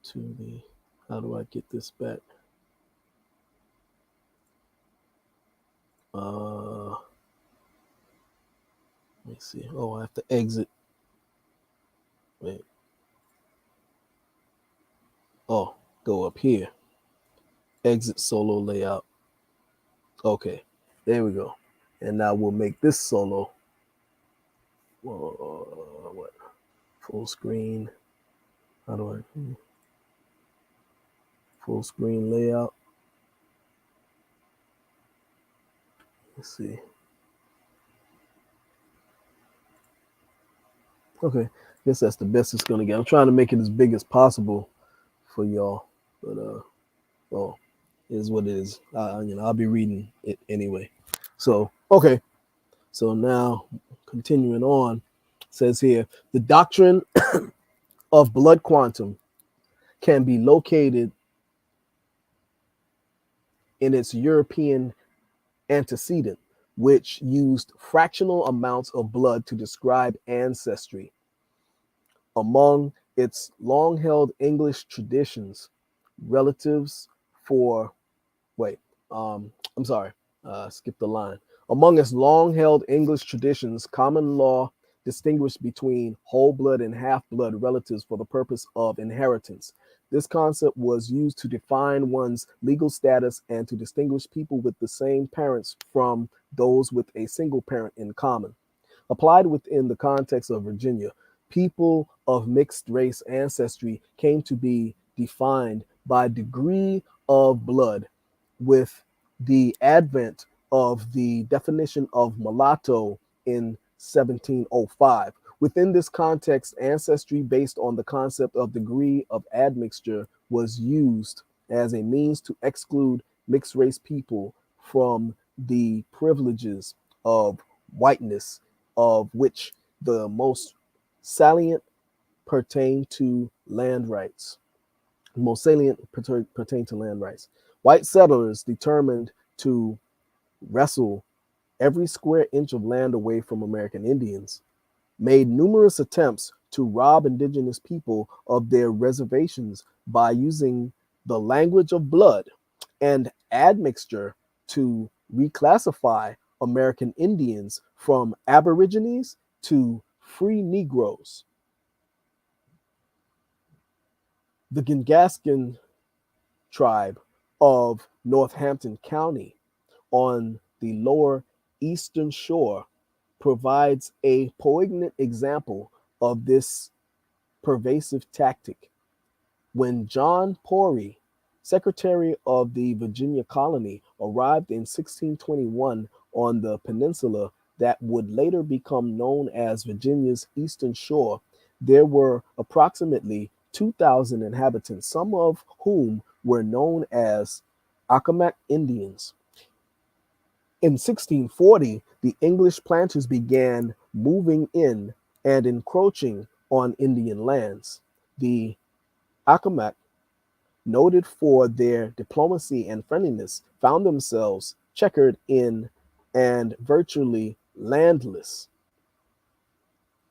to the. How do I get this back? Let me see. Oh, I have to exit. Wait. Oh, go up here. Exit solo layout. Okay, there we go. And now we'll make this solo. What? Full screen. How do I? Full screen layout. Let's see. Okay, guess that's the best it's gonna get. I'm trying to make it as big as possible for y'all, but well, it is what it is. I'll be reading it anyway. So okay, so now continuing on, it says here the doctrine of blood quantum can be located in its European antecedent, which used fractional amounts of blood to describe ancestry. Among its long held English traditions, relatives for, wait, I'm sorry, skip the line. Among its long held English traditions, common law distinguished between whole blood and half blood relatives for the purpose of inheritance. This concept was used to define one's legal status and to distinguish people with the same parents from those with a single parent in common. Applied within the context of Virginia, people of mixed race ancestry came to be defined by degree of blood, with the advent of the definition of mulatto in 1705. Within this context, ancestry based on the concept of degree of admixture was used as a means to exclude mixed race people from the privileges of whiteness, of which the most salient pertain to land rights. Most salient pertain to land rights. White settlers determined to wrestle every square inch of land away from American Indians made numerous attempts to rob indigenous people of their reservations by using the language of blood and admixture to reclassify American Indians from Aborigines to free Negroes. The Gingaskin tribe of Northampton County on the lower eastern shore provides a poignant example of this pervasive tactic. When John Pori, Secretary of the Virginia colony, arrived in 1621 on the peninsula that would later become known as Virginia's Eastern Shore, there were approximately 2,000 inhabitants, some of whom were known as Accomack Indians. In 1640, the English planters began moving in and encroaching on Indian lands. The Accomack, noted for their diplomacy and friendliness, found themselves checkered in and virtually landless.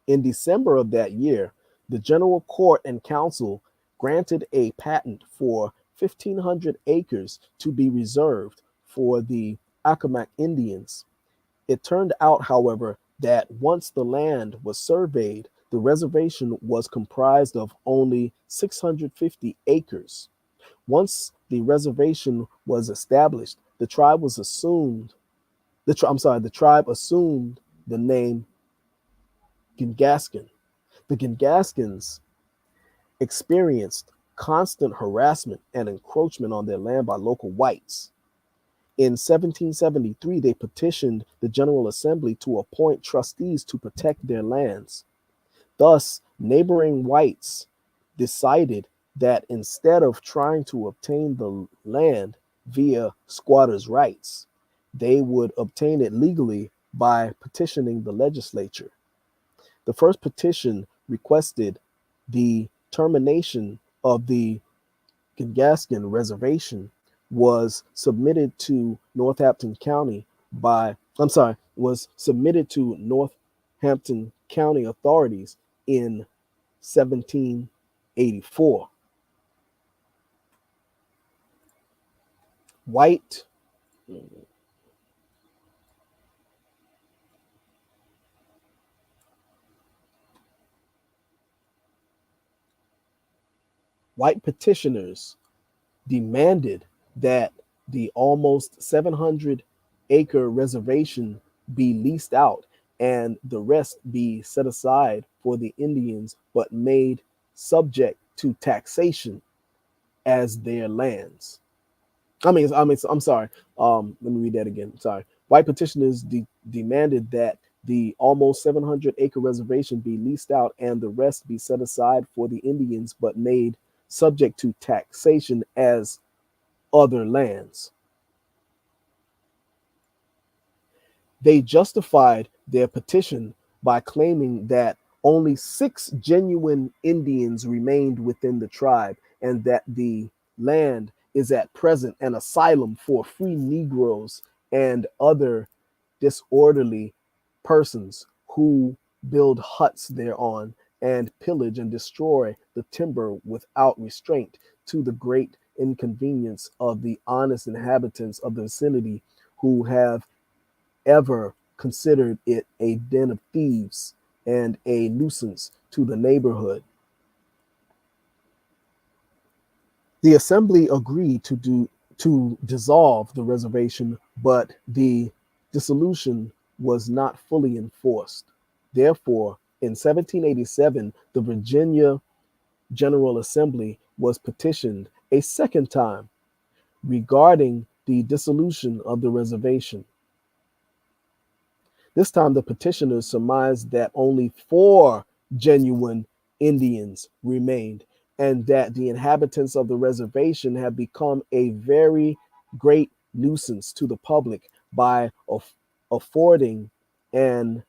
In December of that year, the General Court and Council granted a patent for 1,500 acres to be reserved for the Accomack Indians. It turned out, however, that once the land was surveyed, the reservation was comprised of only 650 acres. Once the reservation was established, the tribe was assumed. The tribe assumed the name Gingaskin. The Gingaskins experienced constant harassment and encroachment on their land by local whites. In 1773, they petitioned the General Assembly to appoint trustees to protect their lands. Thus, neighboring whites decided that instead of trying to obtain the land via squatters' rights, they would obtain it legally by petitioning the legislature. The first petition requested the termination of the Gingaskin Reservation was submitted to Northampton County was submitted to Northampton County authorities in 1784. White white petitioners demanded that the almost 700-acre reservation be leased out and the rest be set aside for the Indians, but made subject to taxation as their lands. I'm sorry. Let me read that again. Sorry. White petitioners demanded that the almost 700-acre reservation be leased out and the rest be set aside for the Indians, but made subject to taxation as other lands. They justified their petition by claiming that only 6 genuine Indians remained within the tribe and that the land is at present an asylum for free Negroes and other disorderly persons who build huts thereon and pillage and destroy the timber without restraint, to the great inconvenience of the honest inhabitants of the vicinity, who have ever considered it a den of thieves and a nuisance to the neighborhood. The assembly agreed to dissolve the reservation, but the dissolution was not fully enforced. Therefore, in 1787, the Virginia General Assembly was petitioned a second time regarding the dissolution of the reservation. This time, the petitioners surmised that only 4 genuine Indians remained, and that the inhabitants of the reservation had become a very great nuisance to the public by affording an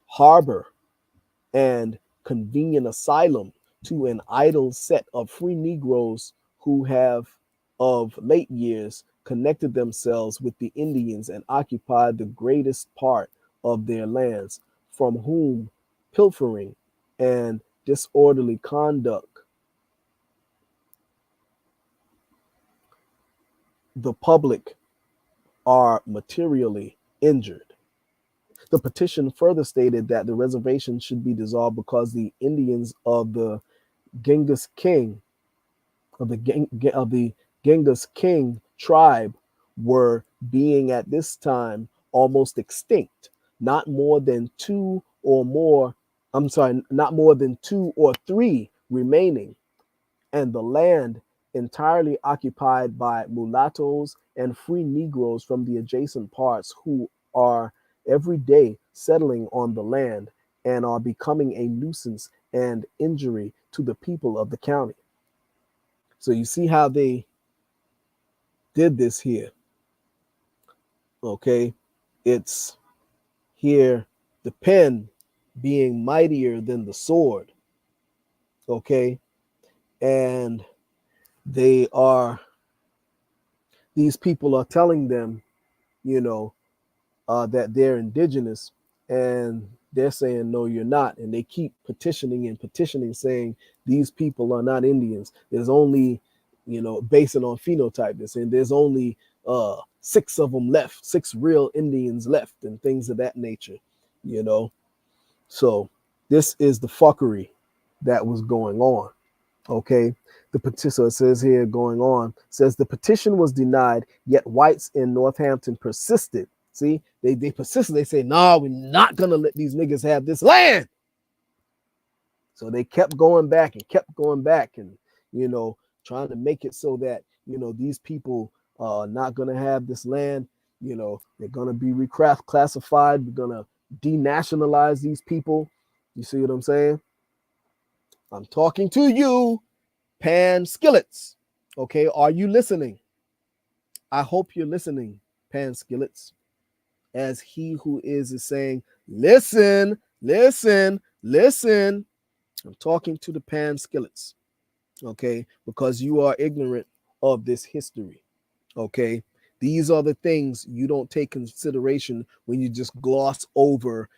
harbor and convenient asylum to an idle set of free Negroes who have of late years connected themselves with the Indians and occupied the greatest part of their lands, from whom pilfering and disorderly conduct the public are materially injured. The petition further stated that the reservation should be dissolved because the Indians of the Genghis King of the Genghis King tribe were being at this time almost extinct. Not more than two or three remaining, and the land entirely occupied by mulattoes and free Negroes from the adjacent parts, who are every day settling on the land and are becoming a nuisance and injury to the people of the county. So you see how they did this here. Okay, it's here, the pen being mightier than the sword. Okay. And they are, these people are telling them, you know, that they're indigenous, and they're saying, no, you're not. And they keep petitioning and petitioning, saying these people are not Indians. There's only, basing on phenotype, they're saying there's only 6 of them left, 6 real Indians left, and things of that nature, you know. So this is the fuckery that was going on. Okay. The petition, so it says here, going on, says the petition was denied, yet whites in Northampton persisted. See, they persisted. They say, no, we're not going to let these niggas have this land. So they kept going back and kept going back and, trying to make it so that, these people are not going to have this land. They're going to be reclassified. We're going to denationalize these people. You see what I'm saying? I'm talking to you, Pan-Skillets. Okay, are you listening? I hope you're listening, Pan-Skillets. As he who is saying, listen, listen, listen. I'm talking to the Pan-Skillets, okay, because you are ignorant of this history, okay? These are the things you don't take consideration when you just gloss over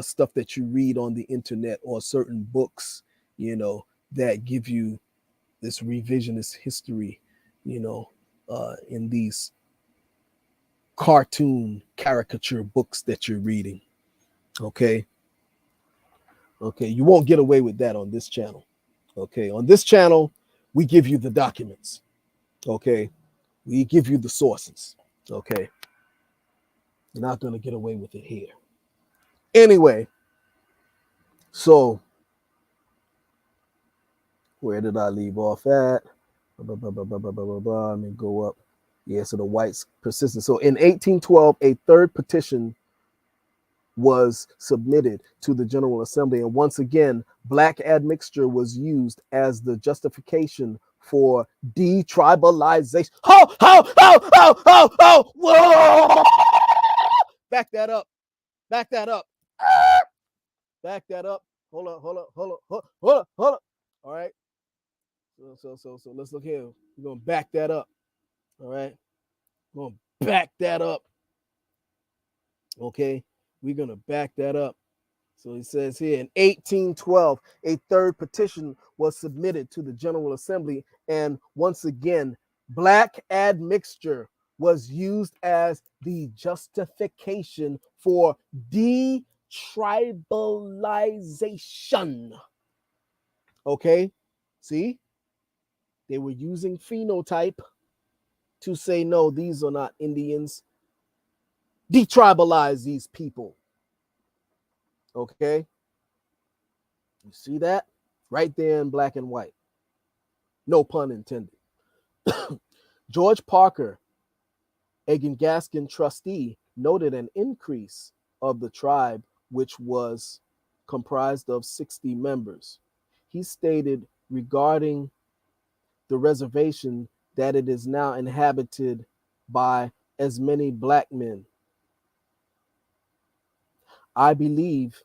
stuff that you read on the internet or certain books, that give you this revisionist history, in these cartoon caricature books that you're reading. Okay. Okay. You won't get away with that on this channel. Okay. On this channel, we give you the documents. Okay. We give you the sources. Okay. You're not going to get away with it here. Anyway, so where did I leave off at? Let me go up. Yeah, so the whites persisted. So in 1812, a third petition was submitted to the General Assembly. And once again, black admixture was used as the justification for detribalization. Ho, ho, ho, ho, ho, ho, whoa! Back that up. Back that up. Back that up. Hold up, hold up, hold up, hold up, hold up. All right. So let's look here. We're going to back that up. All right. We're going to back that up. Okay. We're going to back that up. So he says here in 1812, a third petition was submitted to the General Assembly. And once again, black admixture was used as the justification for detribalization. Okay, see, they were using phenotype to say, no, these are not Indians. Detribalize these people. Okay, you see that? Right there in black and white. No pun intended. George Parker, a Gaskin trustee, noted an increase of the tribe, which was comprised of 60 members. He stated regarding the reservation that it is now inhabited by as many black men, I believe,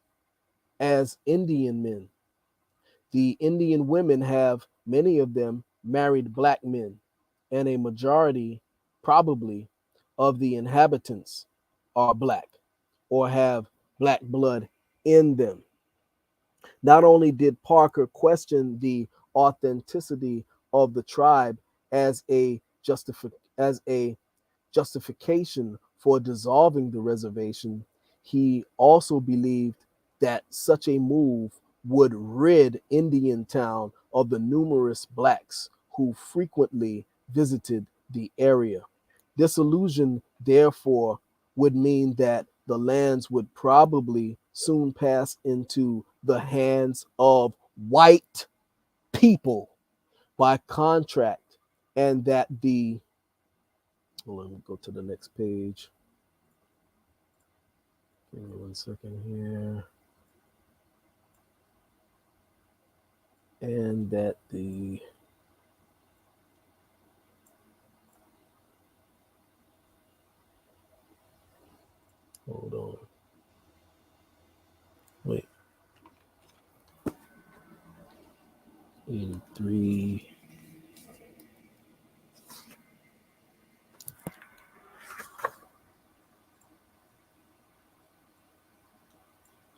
as Indian men. The Indian women have, many of them, married black men, and a majority, probably, of the inhabitants are black or have black blood in them. Not only did Parker question the authenticity of the tribe as a justification for dissolving the reservation, he also believed that such a move would rid Indiantown of the numerous blacks who frequently visited the area. Dissolution, therefore, would mean that the lands would probably soon pass into the hands of white people by contract, and that the let me go to the next page. Give me 1 second here. And that the hold on. Wait. 83.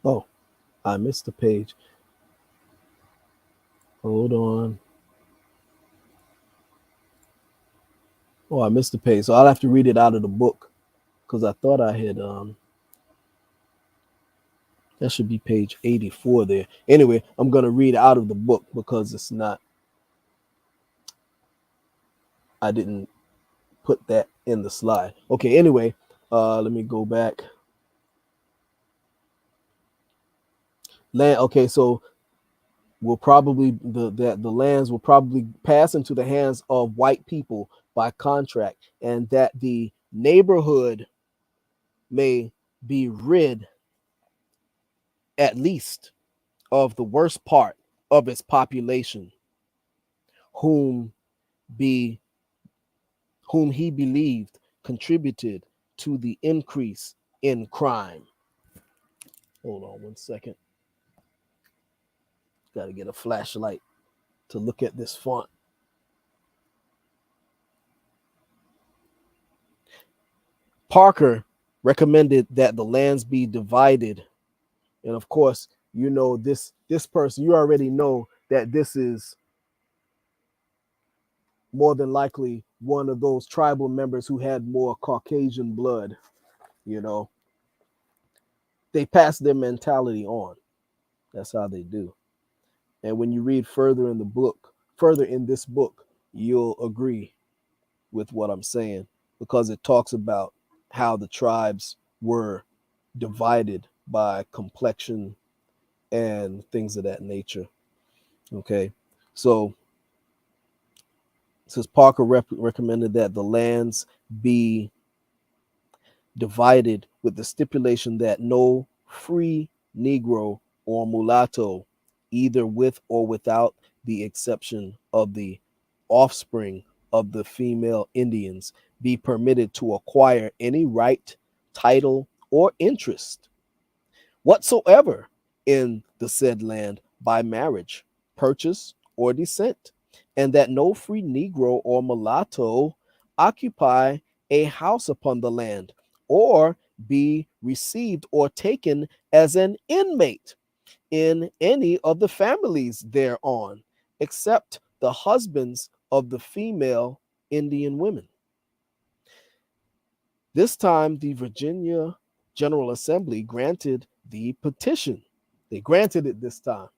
Oh, I missed the page. Hold on. Oh, I missed the page. So I'll have to read it out of the book because I thought I had that should be page 84 there. Anyway, I'm gonna read out of the book because it's not, I didn't put that in the slide. Okay, anyway, let me go back. Land, okay, so will probably the lands will probably pass into the hands of white people by contract, and that the neighborhood may be rid at least of the worst part of its population, whom be whom he believed contributed to the increase in crime. Hold on one second. Got to get a flashlight to look at this font. Parker recommended that the lands be divided. And of course, you know, this person, you already know that this is more than likely one of those tribal members who had more Caucasian blood. You know, they pass their mentality on. That's how they do. And when you read further in this book, you'll agree with what I'm saying because it talks about how the tribes were divided by complexion and things of that nature. Okay. So since Parker recommended that the lands be divided with the stipulation that no free Negro or mulatto, either with or without the exception of the offspring of the female Indians, be permitted to acquire any right, title, or interest whatsoever in the said land by marriage, purchase, or descent, and that no free Negro or mulatto occupy a house upon the land, or be received or taken as an inmate in any of the families thereon, except the husbands of the female Indian women. This time, the Virginia General Assembly granted the petition. They granted it this time.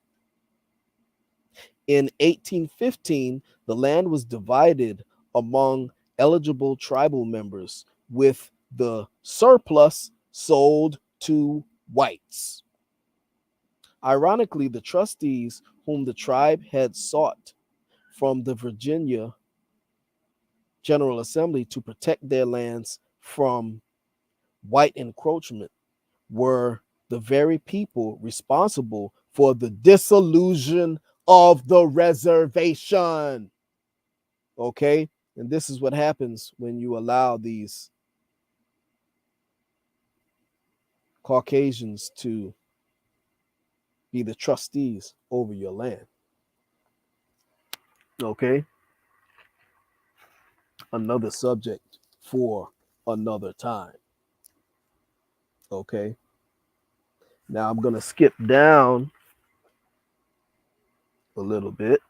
In 1815, the land was divided among eligible tribal members, with the surplus sold to whites. Ironically, the trustees whom the tribe had sought from the Virginia General Assembly to protect their lands from white encroachment were the very people responsible for the dissolution of the reservation. Okay? And this is what happens when you allow these Caucasians to be the trustees over your land. Okay? Another subject for another time. Okay? Now I'm going to skip down a little bit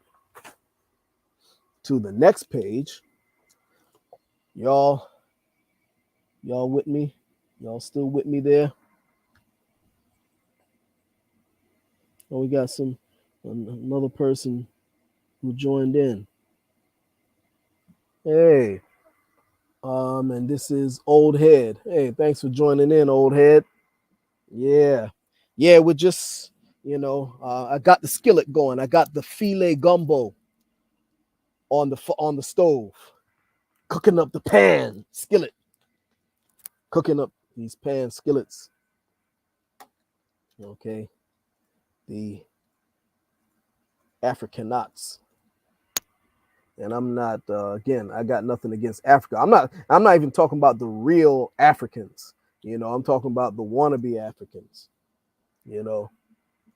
to the next page. Y'all with me? Y'all still with me there? Oh, we got another person who joined in. Hey, and this is Old Head. Hey, thanks for joining in, Old Head. Yeah, we're just, I got the skillet going. I got the filet gumbo on the stove, cooking up the pan skillet, cooking up these pan skillets. Okay, the Africanats. And I'm not, again, I got nothing against Africa. I'm not even talking about the real Africans. I'm talking about the wannabe Africans. So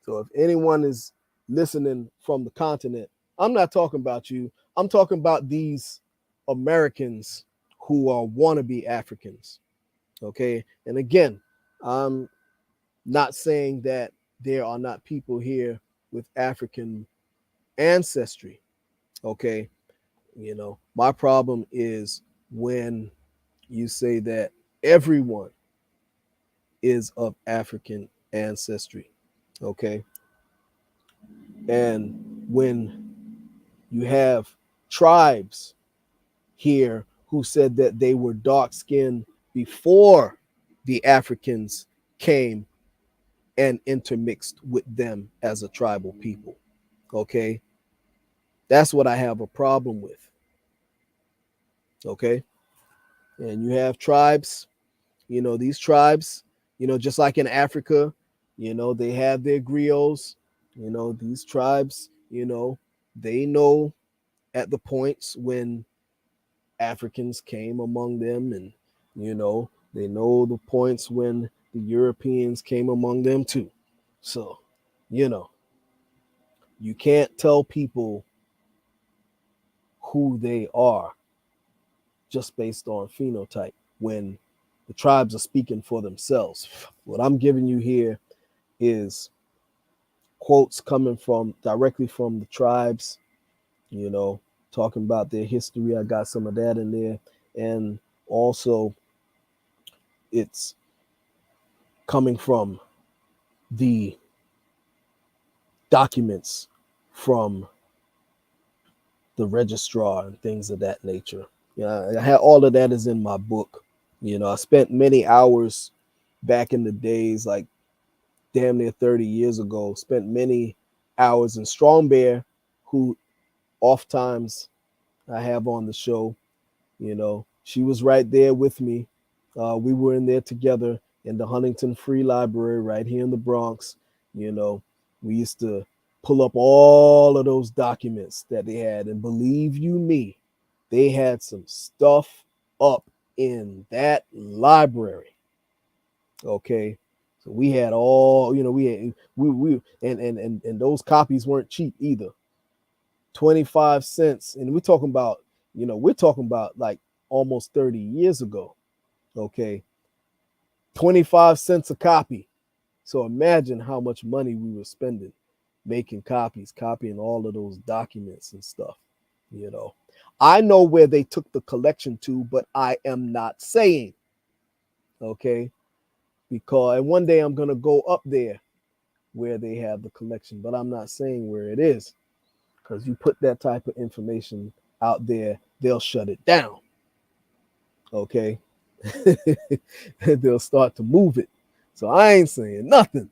if anyone is listening from the continent, I'm not talking about you. I'm talking about these Americans who are wannabe Africans. Okay. And again, I'm not saying that there are not people here with African ancestry. Okay. My problem is when you say that everyone is of African ancestry. Okay. And when you have tribes here who said that they were dark skinned before the Africans came and intermixed with them as a tribal people. Okay. That's what I have a problem with. Okay. And you have tribes, these tribes, just like in Africa, they have their griots, these tribes, they know at the points when Africans came among them, and they know the points when the Europeans came among them too. So, you know, you can't tell people who they are just based on phenotype when the tribes are speaking for themselves. What I'm giving you here is quotes coming from directly from the tribes, you know, talking about their history. I got some of that in there. And also, it's coming from the documents from the registrar and things of that nature. I had all of that is in my book. I spent many hours back in the days, like damn near 30 years ago, spent many hours in Strong Bear, who oft times I have on the show. She was right there with me. We were in there together in the Huntington Free Library right here in the Bronx. You know, we used to pull up all of those documents that they had. And believe you me, they had some stuff up in that library. Okay. So we had all, we had, we and those copies weren't cheap either. 25 cents. And we're talking about like almost 30 years ago. Okay. 25 cents a copy. So imagine how much money we were spending making copies, copying all of those documents and stuff. You know, I know where they took the collection to, but I am not saying. Okay. Because and one day I'm going to go up there where they have the collection, but I'm not saying where it is. Because you put that type of information out there, they'll shut it down. Okay. They'll start to move it. So I ain't saying nothing.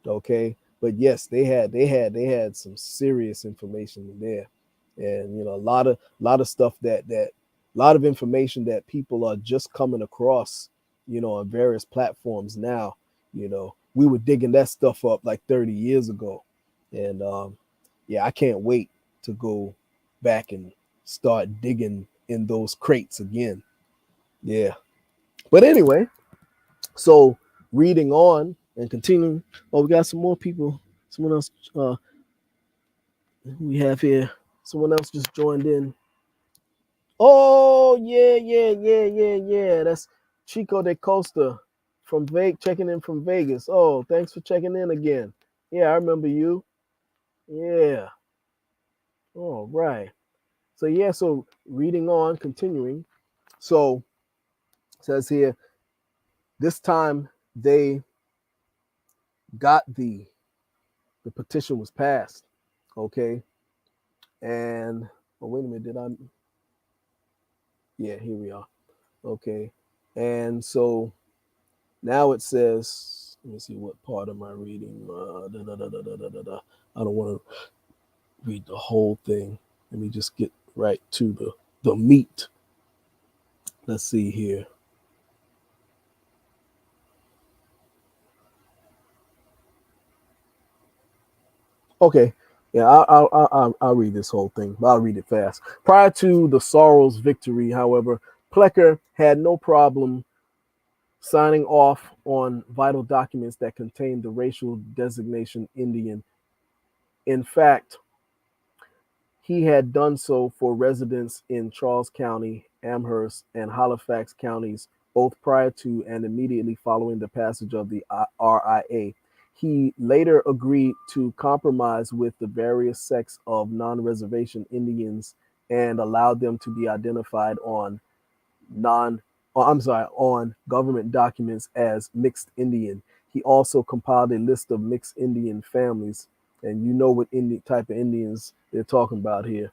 Okay. But yes, they had some serious information in there. And a lot of stuff that a lot of information that people are just coming across, on various platforms now. We were digging that stuff up like 30 years ago. And yeah, I can't wait to go back and start digging in those crates again. Yeah. But anyway, so reading on and continuing. Oh, we got some more people. Someone else who we have here. Someone else just joined in. Oh, yeah, yeah, yeah, yeah, yeah. That's Chico de Costa from checking in from Vegas. Oh, thanks for checking in again. Yeah, I remember you. Yeah. All right. So yeah, so reading on, continuing. So it says here, this time they got the petition was passed. Okay. And oh, wait a minute, did I? Yeah, here we are. Okay. And so now it says, let me see, what part am I reading? I don't want to read the whole thing. Let me just get right to the meat. Let's see here. Okay. Yeah, I'll read this whole thing, but I'll read it fast. Prior to the Sorrow's victory, however, Plecker had no problem signing off on vital documents that contained the racial designation Indian. In fact, He had done so for residents in Charles County, Amherst, and Halifax counties, both prior to and immediately following the passage of the RIA. He later agreed to compromise with the various sects of non reservation Indians and allowed them to be identified on non on government documents as mixed Indian. He also compiled a list of mixed Indian families, and you know what type of Indians they're talking about here.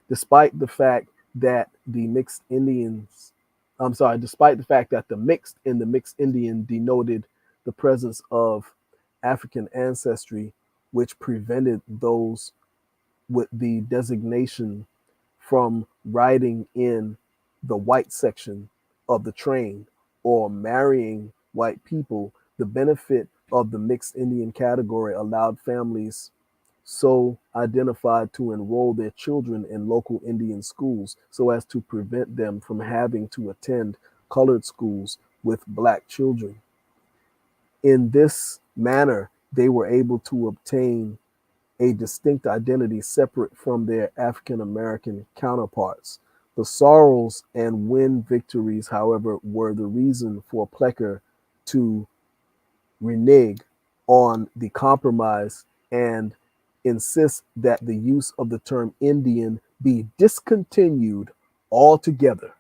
Despite the fact that the mixed Indians, despite the fact that the mixed in the mixed Indian denoted the presence of African ancestry, which prevented those with the designation from riding in the white section of the train or marrying white people. The benefit of the mixed Indian category allowed families so identified to enroll their children in local Indian schools so as to prevent them from having to attend colored schools with black children. In this manner, they were able to obtain a distinct identity separate from their African American counterparts. The sorrows and win victories, however, were the reason for Plecker to renege on the compromise and insist that the use of the term Indian be discontinued altogether.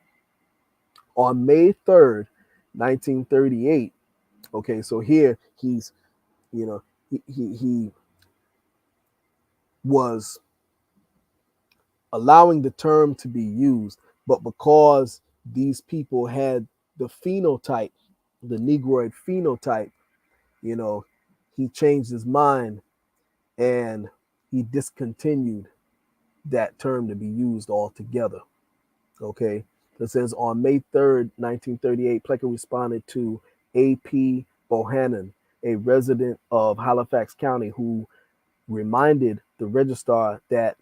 On May 3rd, 1938, okay, so here he's, you know, he was allowing the term to be used, but because these people had the phenotype, the Negroid phenotype, you know, he changed his mind and he discontinued that term to be used altogether. Okay. It says on May 3rd, 1938, Plecker responded to A.P. Bohannon, a resident of Halifax County, who reminded the registrar that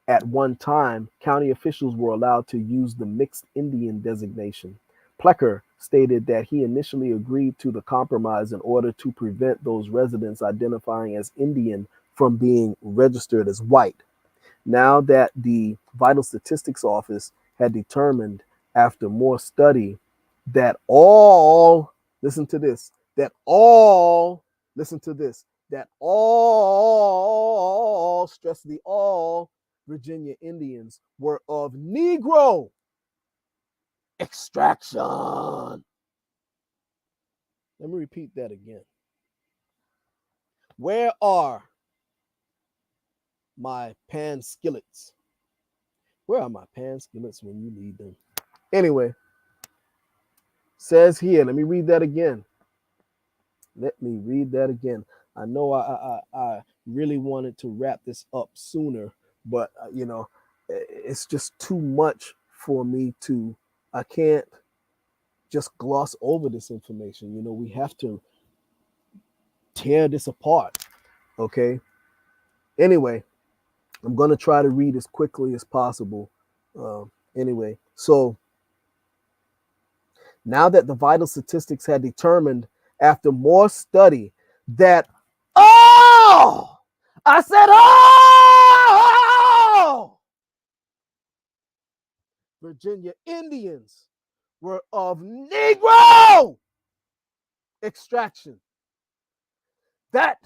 at one time, county officials were allowed to use the mixed Indian designation. Plecker stated that he initially agreed to the compromise in order to prevent those residents identifying as Indian from being registered as white. Now that the Vital Statistics Office had determined, after more study, that all, listen to this, that all, listen to this, that all, stress the all, Virginia Indians were of Negro extraction. Let me repeat that again. Where are my Pan-Skillets? Where are my Pan-Skillets when you need them? Anyway, says here, let me read that again. Let me read that again. I know I really wanted to wrap this up sooner, but it's just too much for me to. I can't just gloss over this information. We have to tear this apart. Okay. Anyway, I'm gonna try to read as quickly as possible. Anyway, so now that the vital statistics had determined, after more study, that all, I said all, Virginia Indians were of Negro extraction. That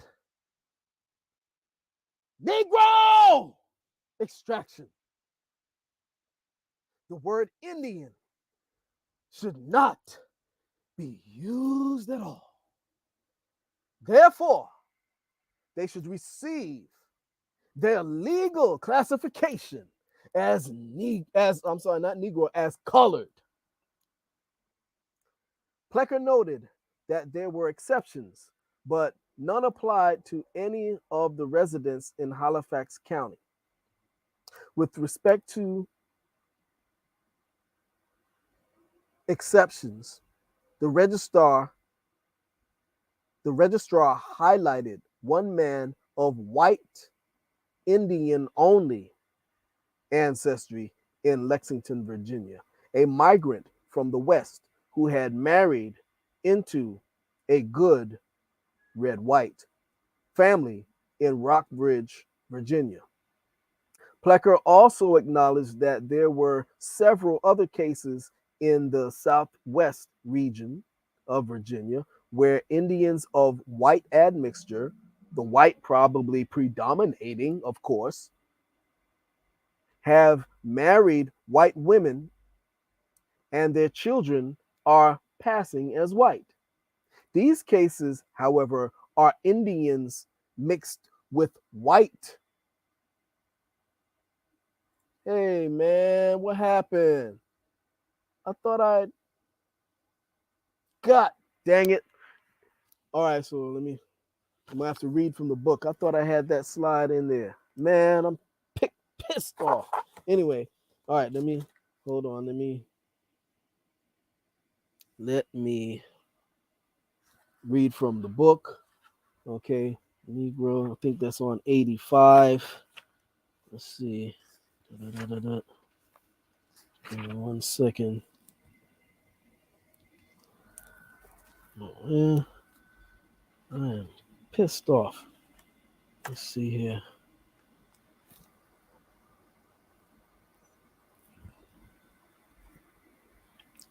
Negro extraction. The word Indian should not be used at all. Therefore, they should receive their legal classification as as colored. Plecker noted that there were exceptions, but none applied to any of the residents in Halifax County. With respect to exceptions, the registrar highlighted one man of white Indian only ancestry in Lexington, Virginia, a migrant from the West who had married into a good red-white family in Rockbridge, Virginia. Plecker also acknowledged that there were several other cases in the southwest region of Virginia where Indians of white admixture, the white probably predominating, of course, have married white women and their children are passing as white. These cases, however, are Indians mixed with white. Hey man, what happened? I thought I God dang it. All right, so I'm gonna have to read from the book. I thought I had that slide in there. Man, I'm pissed off. Anyway, all right, hold on, let me read from the book. Okay, Negro, I think that's on 85. Let's see. Da-da-da-da-da. Give me 1 second. Oh, man. I am pissed off. Let's see here.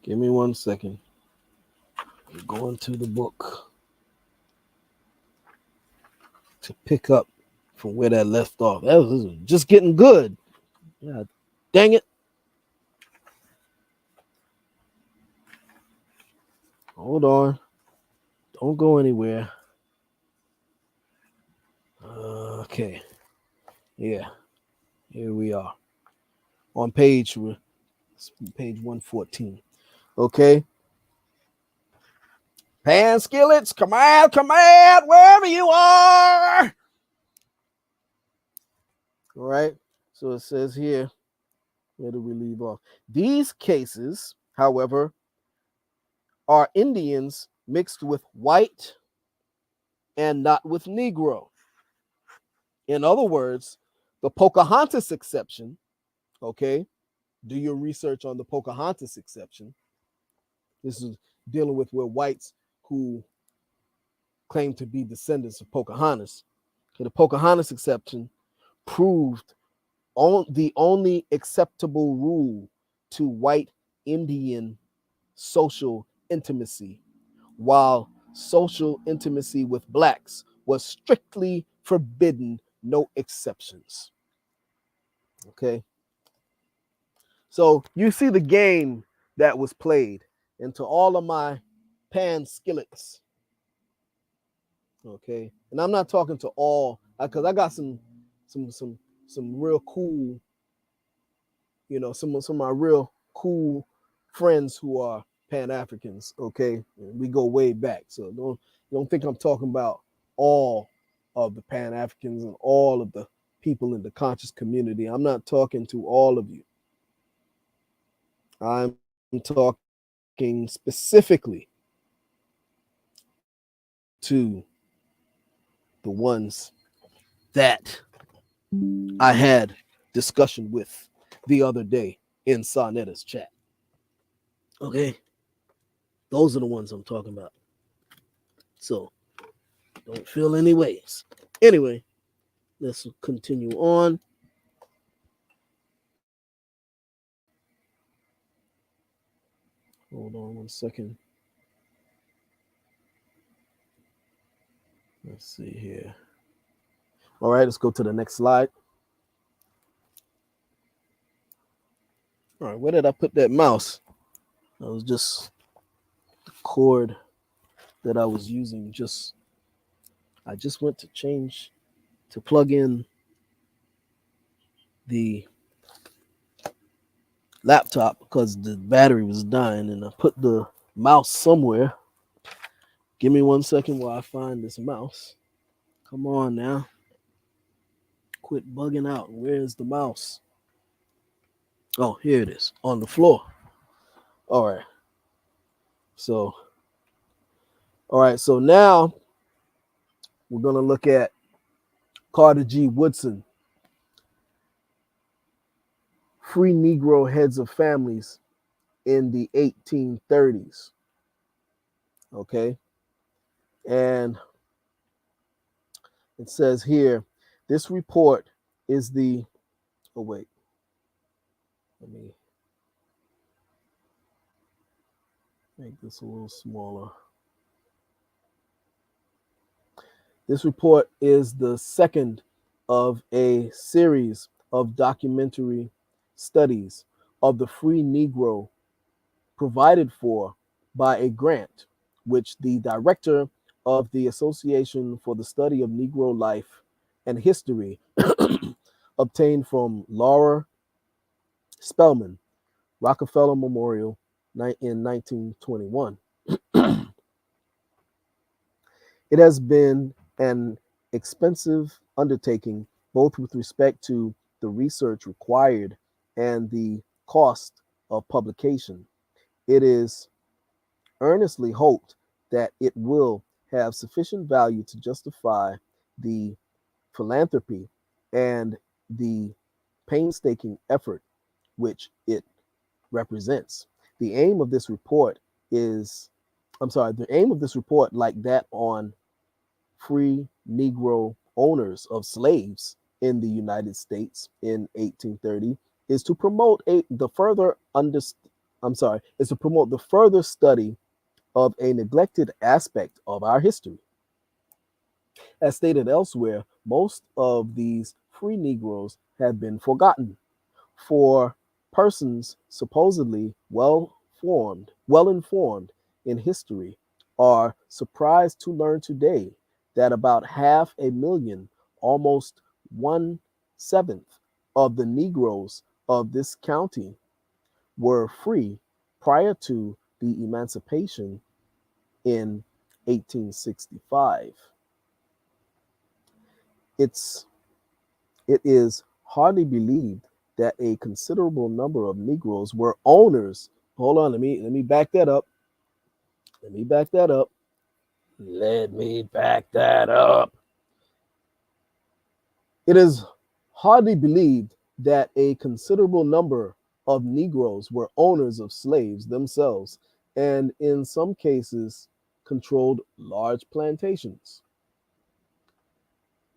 Give me 1 second. I'm going to the book to pick up from where that left off. That was just getting good. Yeah, dang it. Hold on. Don't go anywhere. Okay. Yeah. Here we are. On page 114. Okay. Pan-Skillets, command, wherever you are. All right. So it says here, where do we leave off? These cases, however, are Indians mixed with white and not with Negro. In other words, the Pocahontas exception, okay, do your research on the Pocahontas exception. This is dealing with where whites who claim to be descendants of Pocahontas. Okay, the Pocahontas exception proved the only acceptable rule to white Indian social intimacy, while social intimacy with blacks was strictly forbidden, no exceptions. Okay. So you see the game that was played, and to all of my Pan-Skillets. Okay. And I'm not talking to all, because I got some real cool, some of my real cool friends who are Pan-Africans. Okay. And we go way back. So don't think I'm talking about all of the Pan-Africans and all of the people in the conscious community. I'm not talking to all of you. I'm talking specifically to the ones that I had discussion with the other day in Sonetta's chat. Okay. Those are the ones I'm talking about. So don't feel any ways. Anyway, let's continue on. Hold on 1 second. Let's see here. All right, let's go to the next slide. All right, where did I put that mouse? That was just the cord that I was using. I just went to change to plug in the laptop because the battery was dying, and I put the mouse somewhere. Give me 1 second while I find this mouse. Come on now. Quit bugging out. Where's the mouse? Oh, here it is on the floor. All right. So now we're going to look at Carter G. Woodson, Free Negro Heads of Families in the 1830s. Okay. And it says here, this report is the Oh, wait. Let me make this a little smaller. This report is the second of a series of documentary studies of the free Negro provided for by a grant which the director of the Association for the Study of Negro Life and History obtained from Laura Spelman, Rockefeller Memorial in 1921. It has been an expensive undertaking, both with respect to the research required and the cost of publication. It is earnestly hoped that it will have sufficient value to justify the philanthropy and the painstaking effort which it represents. The aim of this report is, the aim of this report, like that on free Negro owners of slaves in the United States in 1830, is to promote is to promote the further study of a neglected aspect of our history. As stated elsewhere, most of these free Negroes have been forgotten. For persons supposedly well informed in history are surprised to learn today that about 500,000, almost 1/7 of the Negroes of this county, were free prior to the emancipation in 1865. It's it is hardly believed that a considerable number of Negroes were owners. Hold on, let me back that up. Let me back that up. Let me back that up. It is hardly believed that a considerable number of Negroes were owners of slaves themselves, and in some cases controlled large plantations.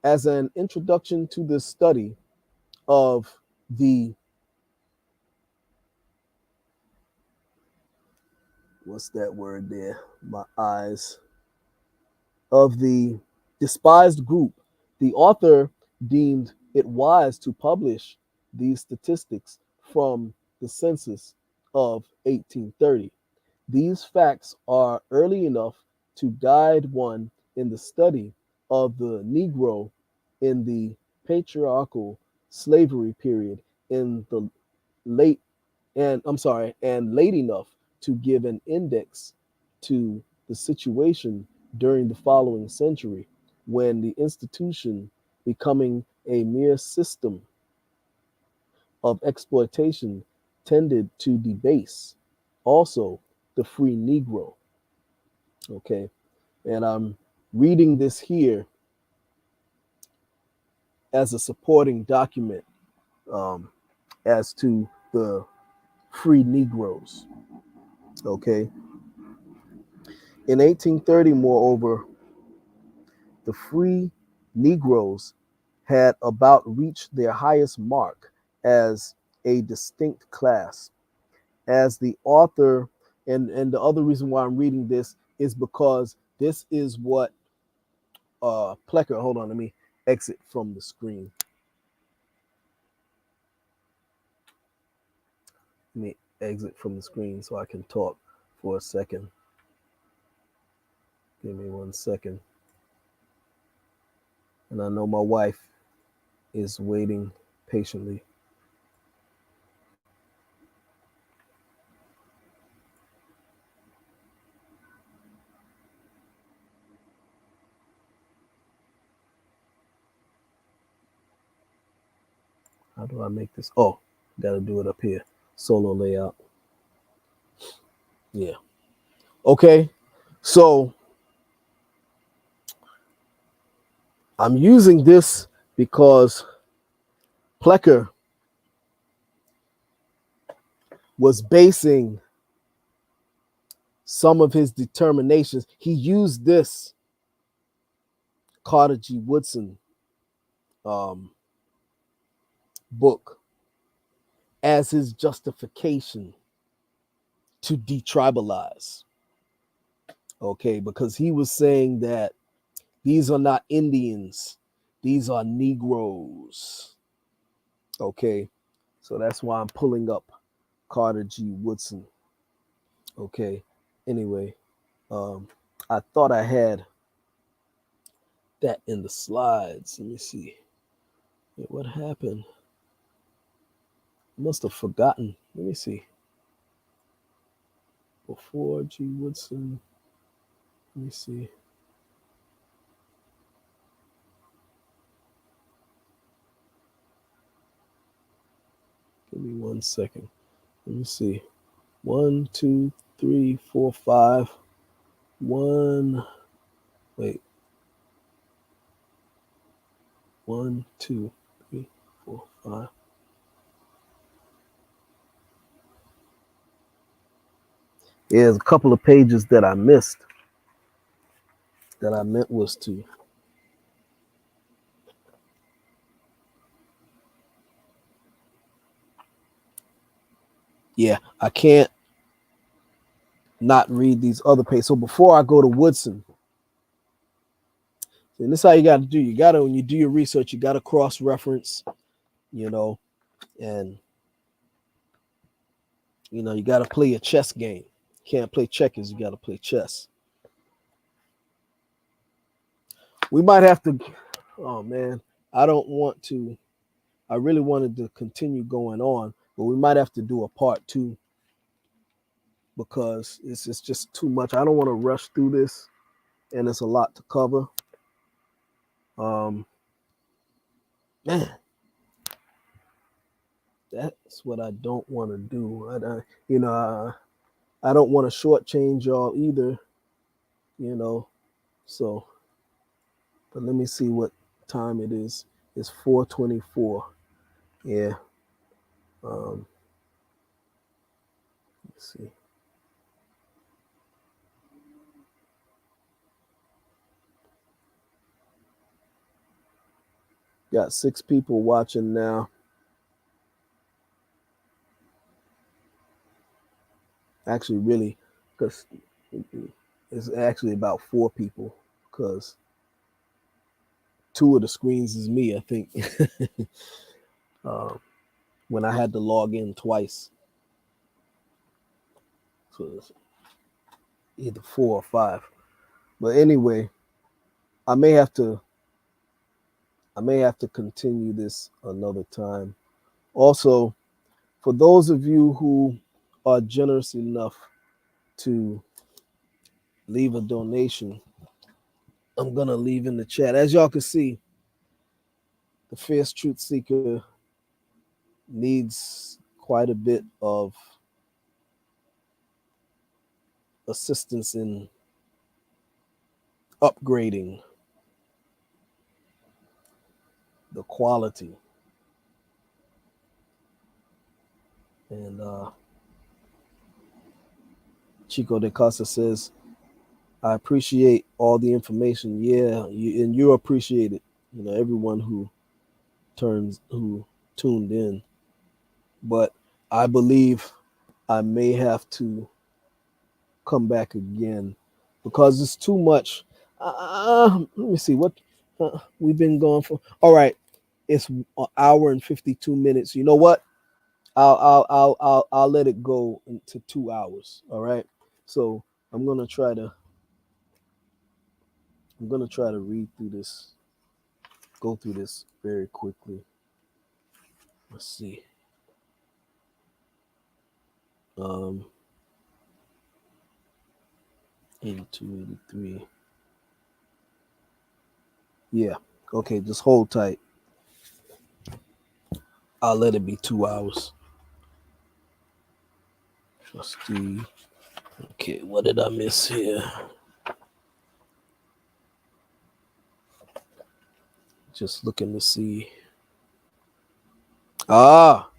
As an introduction to this study of the what's that word there? My eyes. Of the despised group, the author deemed it wise to publish these statistics from the census of 1830. These facts are early enough to guide one in the study of the Negro in the patriarchal slavery period in the late and late enough to give an index to the situation during the following century, when the institution, becoming a mere system of exploitation, tended to debase also the free Negro. Okay, and I'm reading this here as a supporting document um, as to the free Negroes. Okay, in 1830, moreover, the free Negroes had about reached their highest mark as a distinct class. As the author, and the other reason why I'm reading this is because this is what Plecker, hold on, let me exit from the screen. Let me exit from the screen so I can talk for a second. Give me 1 second. And I know my wife is waiting patiently. How do I make this? Oh, gotta do it up here. Solo layout. Yeah. Okay. So I'm using this because Plecker was basing some of his determinations. He used this Carter G. Woodson book as his justification to detribalize. Okay, because he was saying that these are not Indians, these are Negroes. Okay, so that's why I'm pulling up Carter G. Woodson. Okay, anyway, um, I thought I had that in the slides. Let me see. Wait, what happened? I must have forgotten. Let me see. Before G. Woodson. Let me see. Give me 1 second. Let me see. 1, 2, 3, 4, 5. 1. Wait. 1, 2, 3, 4, 5. Yeah, there's a couple of pages that I missed that I meant was to. Yeah, I can't not read these other pages. So before I go to Woodson, and this is how you got to do. You got to, when you do your research, you got to cross reference, you know, and, you know, you got to play a chess game. You can't play checkers, you got to play chess. We might have to, oh man, I don't want to, I really wanted to continue going on, but we might have to do a part 2 because it's just too much. I don't want to rush through this, and it's a lot to cover. Man, that's what I don't want to do. You know, I don't want to shortchange y'all either, you know. So, but let me see what time it is. It's 4:24. Yeah. Let's see. Got 6 people watching now. Actually, really, because it's actually about 4 people because 2 of the screens is me, I think. When I had to log in twice. So it's either 4 or 5. But anyway, I may have to continue this another time. Also, for those of you who are generous enough to leave a donation, I'm gonna leave in the chat. As y'all can see, the Feerce Truth-Seeker needs quite a bit of assistance in upgrading the quality. And Chico de Casa says, I appreciate all the information. Yeah, and you appreciate it. You know, everyone who tuned in. But I believe I may have to come back again because it's too much. Let me see what we've been going for. All right, it's an hour and 52 minutes. You know what? I'll let it go into 2 hours. All right. So I'm gonna try to read through this, go through this very quickly. Let's see. 82, 83. Yeah. Okay, just hold tight. I'll let it be 2 hours. Trustee. Okay, what did I miss here? Just looking to see. Ah.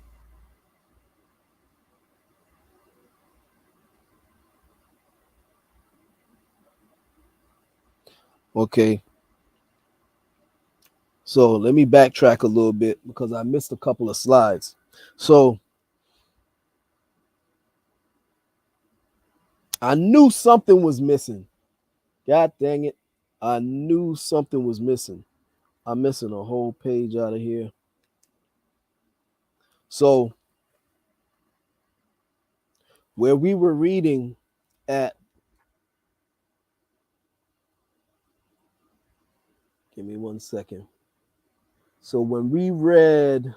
Okay. So let me backtrack a little bit because I missed a couple of slides. So I knew something was missing. God dang it. I knew something was missing. I'm missing a whole page out of here. So, where we were reading at, give me 1 second. So, when we read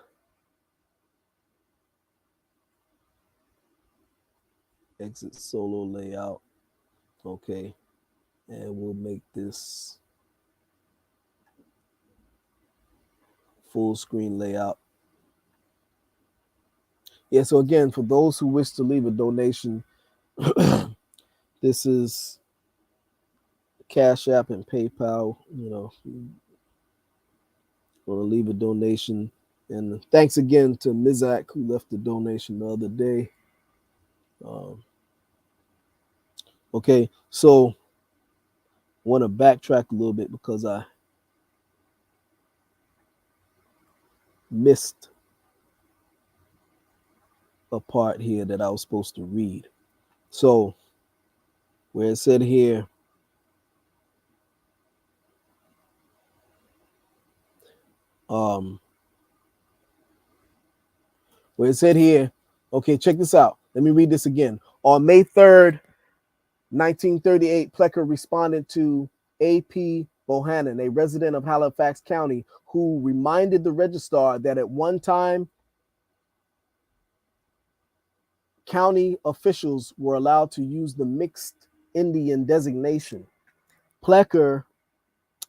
exit solo layout, okay, and we'll make this full screen layout. Yeah, so again, for those who wish to leave a donation, this is Cash App and PayPal. You know, want to leave a donation. And thanks again to Mizak, who left the donation the other day. Okay, so I want to backtrack a little bit because I missed a part here that I was supposed to read. So, where it said here, where it said here, okay, check this out. Let me read this again. On May 3rd, 1938, Plecker responded to A.P. Bohannon, a resident of Halifax County, who reminded the registrar that at one time, county officials were allowed to use the mixed Indian designation. Plecker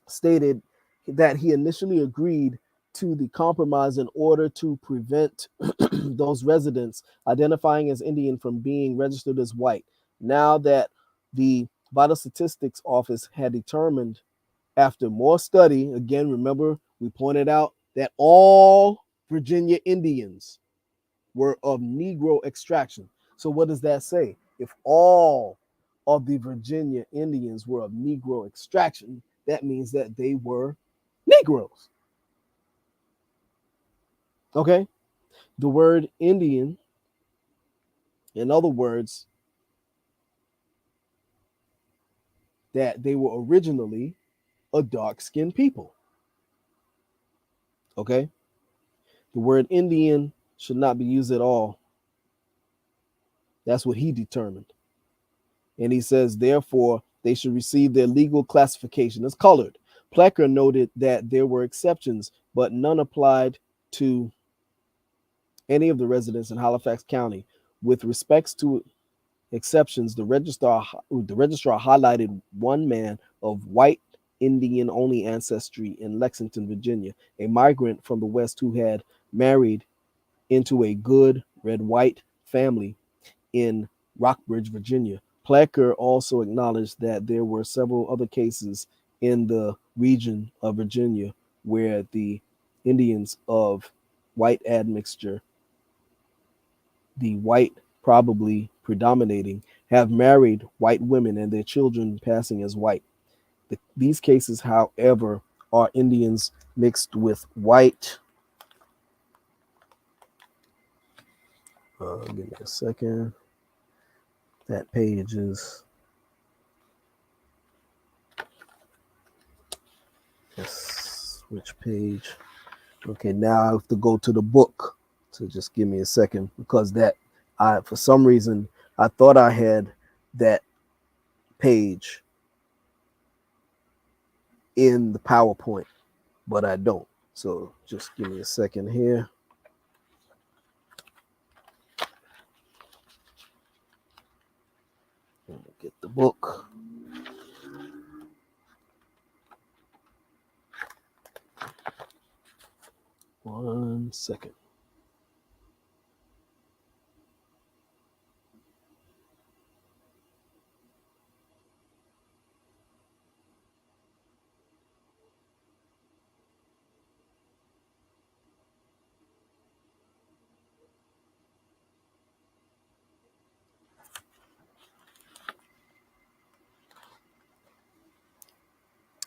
stated that he initially agreed to the compromise in order to prevent those residents identifying as Indian from being registered as white. Now that the Vital Statistics Office had determined, after more study, again, remember we pointed out that all Virginia Indians were of Negro extraction. So what does that say? If all of the Virginia Indians were of Negro extraction, that means that they were Negroes. Okay? The word Indian, in other words, that they were originally a dark-skinned people. Okay? The word Indian should not be used at all. That's what he determined. And he says, therefore, they should receive their legal classification as colored. Plecker noted that there were exceptions, but none applied to any of the residents in Halifax County. With respects to exceptions, the registrar highlighted one man of white Indian only ancestry in Lexington, Virginia, a migrant from the West who had married into a good red-white family in Rockbridge, Virginia. Plecker also acknowledged that there were several other cases in the region of Virginia where the Indians of white admixture, the white probably predominating, have married white women and their children passing as white. These cases, however, are Indians mixed with white. Give me a second. That page is, yes, which page? Okay, now I have to go to the book. So just give me a second, because that for some reason I thought I had that page in the PowerPoint, but I don't. So just give me a second here. Get the book. One second.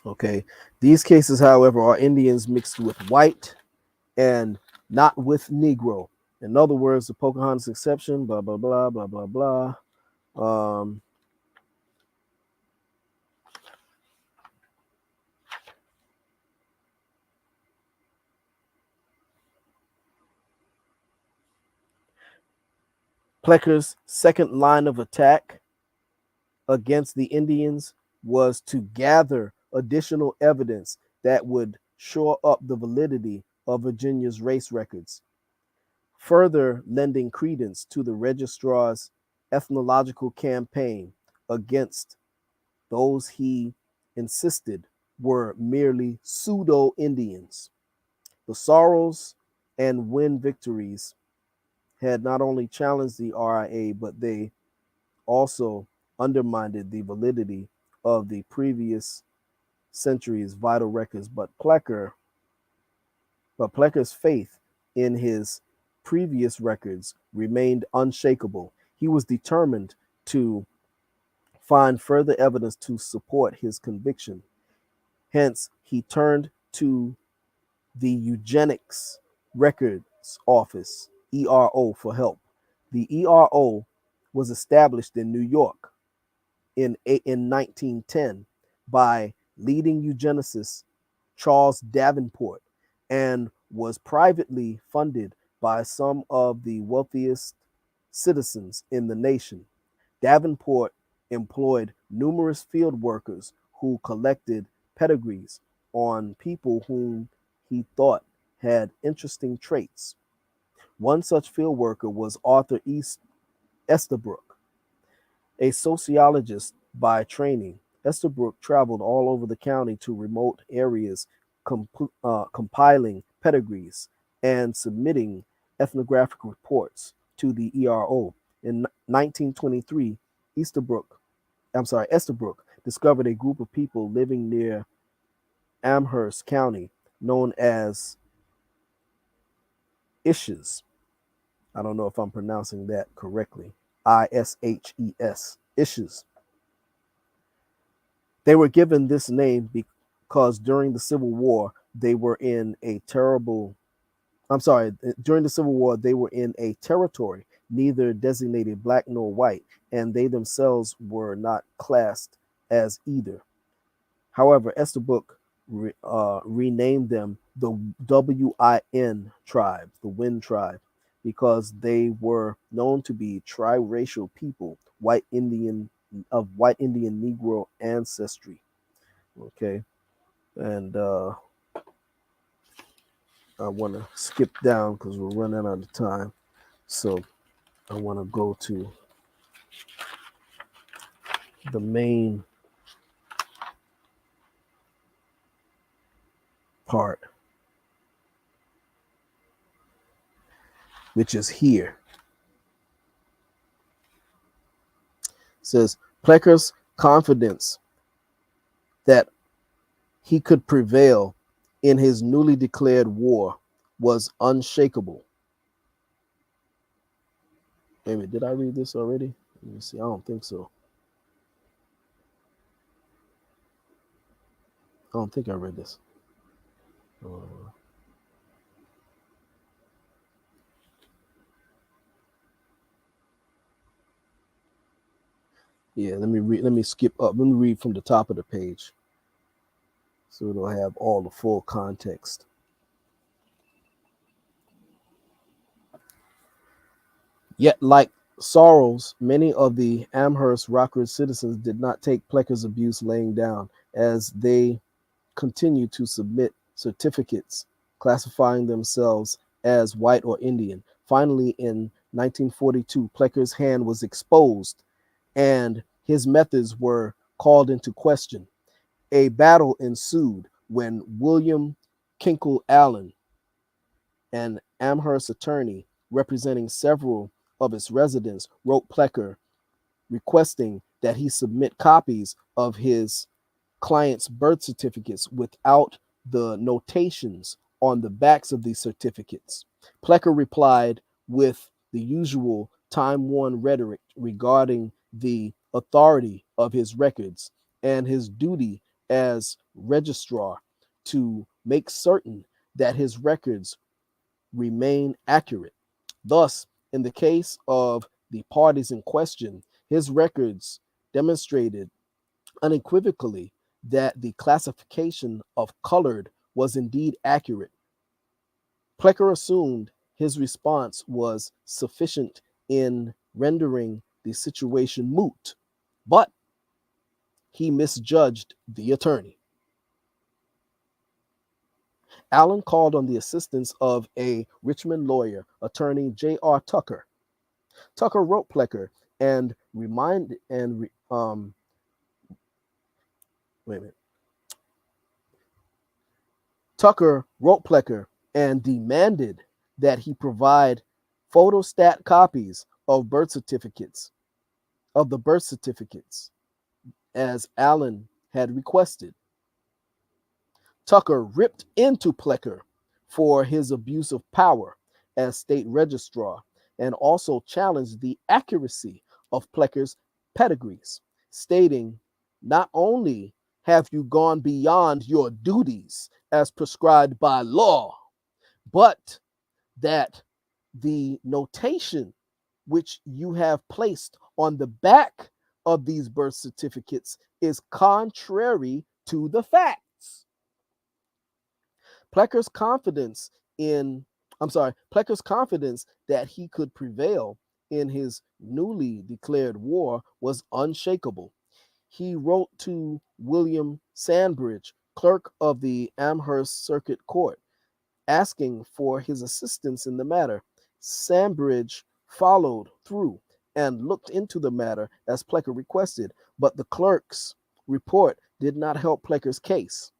Okay. These cases, however, are Indians mixed with white and not with Negro. In other words, the Pocahontas exception, blah, blah, blah, blah, blah, blah. Plecker's second line of attack against the Indians was to gather additional evidence that would shore up the validity of Virginia's race records, further lending credence to the registrar's ethnological campaign against those he insisted were merely pseudo Indians. The sorrows and win victories had not only challenged the RIA, but they also undermined the validity of the previous century's vital records. Plecker's faith in his previous records remained unshakable. He was determined to find further evidence to support his conviction. Hence, he turned to the Eugenics Records Office, ERO, for help. The ERO was established in New York in 1910 by leading eugenicist Charles Davenport and was privately funded by some of the wealthiest citizens in the nation. Davenport employed numerous field workers who collected pedigrees on people whom he thought had interesting traits. One such field worker was Arthur Estabrook, a sociologist by training. Estabrook traveled all over the county to remote areas, compiling pedigrees and submitting ethnographic reports to the ERO. In 1923, Estabrook discovered a group of people living near Amherst County known as Ishes. I don't know if I'm pronouncing that correctly. Ishes. Ishes. They were given this name because during the Civil War, they were in a during the Civil War, they were in a territory neither designated black nor white, and they themselves were not classed as either. However, Estabrook renamed them the WIN tribe, the Win tribe, because they were known to be triracial people, white Indian Negro ancestry. Okay, and I want to skip down because we're running out of time. So I want to go to the main part, which is here. It says Plecker's confidence that he could prevail in his newly declared war was unshakable. Maybe did I read this already? Let me see. I don't think so. I don't think I read this. Yeah, let me read. Let me skip up. Let me read from the top of the page, so it'll have all the full context. Yet, like Sorrows, many of the Amherst Rockridge citizens did not take Plecker's abuse laying down, as they continued to submit certificates classifying themselves as white or Indian. Finally, in 1942, Plecker's hand was exposed and his methods were called into question. A battle ensued when William Kinkle Allen, an Amherst attorney representing several of its residents, wrote Plecker requesting that he submit copies of his clients' birth certificates without the notations on the backs of these certificates. Plecker replied with the usual time-worn rhetoric regarding the authority of his records and his duty as registrar to make certain that his records remain accurate. Thus, in the case of the parties in question, his records demonstrated unequivocally that the classification of colored was indeed accurate. Plecker assumed his response was sufficient in rendering the situation moot. But he misjudged the attorney. Allen called on the assistance of a Richmond lawyer, attorney J.R. Tucker. Tucker wrote Plecker and reminded and wait a minute. Tucker wrote Plecker and demanded that he provide photostat copies of the birth certificates, as Allen had requested. Tucker ripped into Plecker for his abuse of power as state registrar and also challenged the accuracy of Plecker's pedigrees, stating, "Not only have you gone beyond your duties as prescribed by law, but that the notation which you have placed on the back of these birth certificates is contrary to the facts." Plecker's confidence Plecker's confidence that he could prevail in his newly declared war was unshakable. He wrote to William Sandbridge, clerk of the Amherst Circuit Court, asking for his assistance in the matter. Sandbridge followed through and looked into the matter as Plecker requested, but the clerk's report did not help Plecker's case.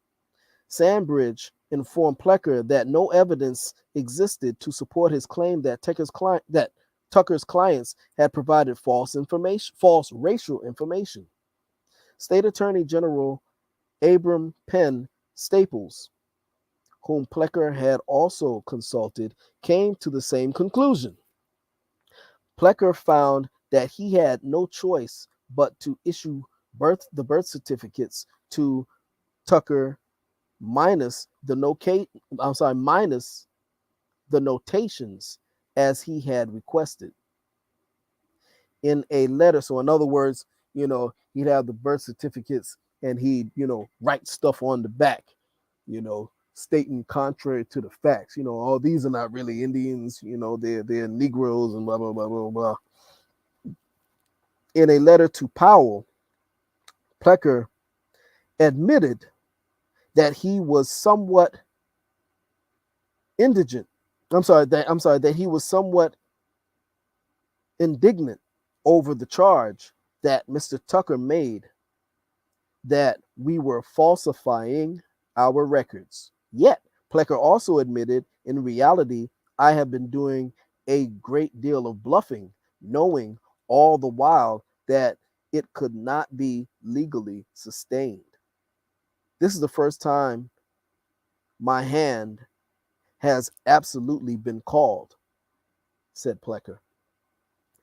Sandbridge informed Plecker that no evidence existed to support his claim that Tucker's clients had provided false racial information. State Attorney General Abram Penn Staples, whom Plecker had also consulted, came to the same conclusion. Plecker found that he had no choice but to issue the birth certificates to Tucker minus the notations as he had requested in a letter. So in other words, he'd have the birth certificates and he'd, write stuff on the back, stating contrary to the facts. Oh, these are not really Indians, they're Negroes and blah, blah, blah, blah, blah. In a letter to Powell, Plecker admitted that he was somewhat indignant over the charge that Mr. Tucker made that we were falsifying our records. Yet, Plecker also admitted, in reality, I have been doing a great deal of bluffing, knowing all the while that it could not be legally sustained. This is the first time my hand has absolutely been called, said Plecker.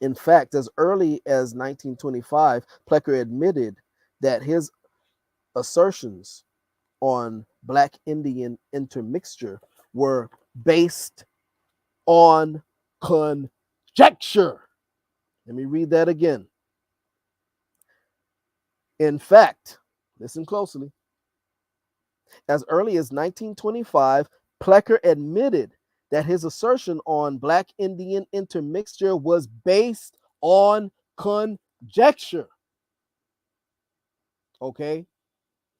In fact, as early as 1925, Plecker admitted that his assertions on Black Indian intermixture were based on conjecture. Let me read that again. In fact, listen closely. As early as 1925, Plecker admitted that his assertion on Black Indian intermixture was based on conjecture. Okay?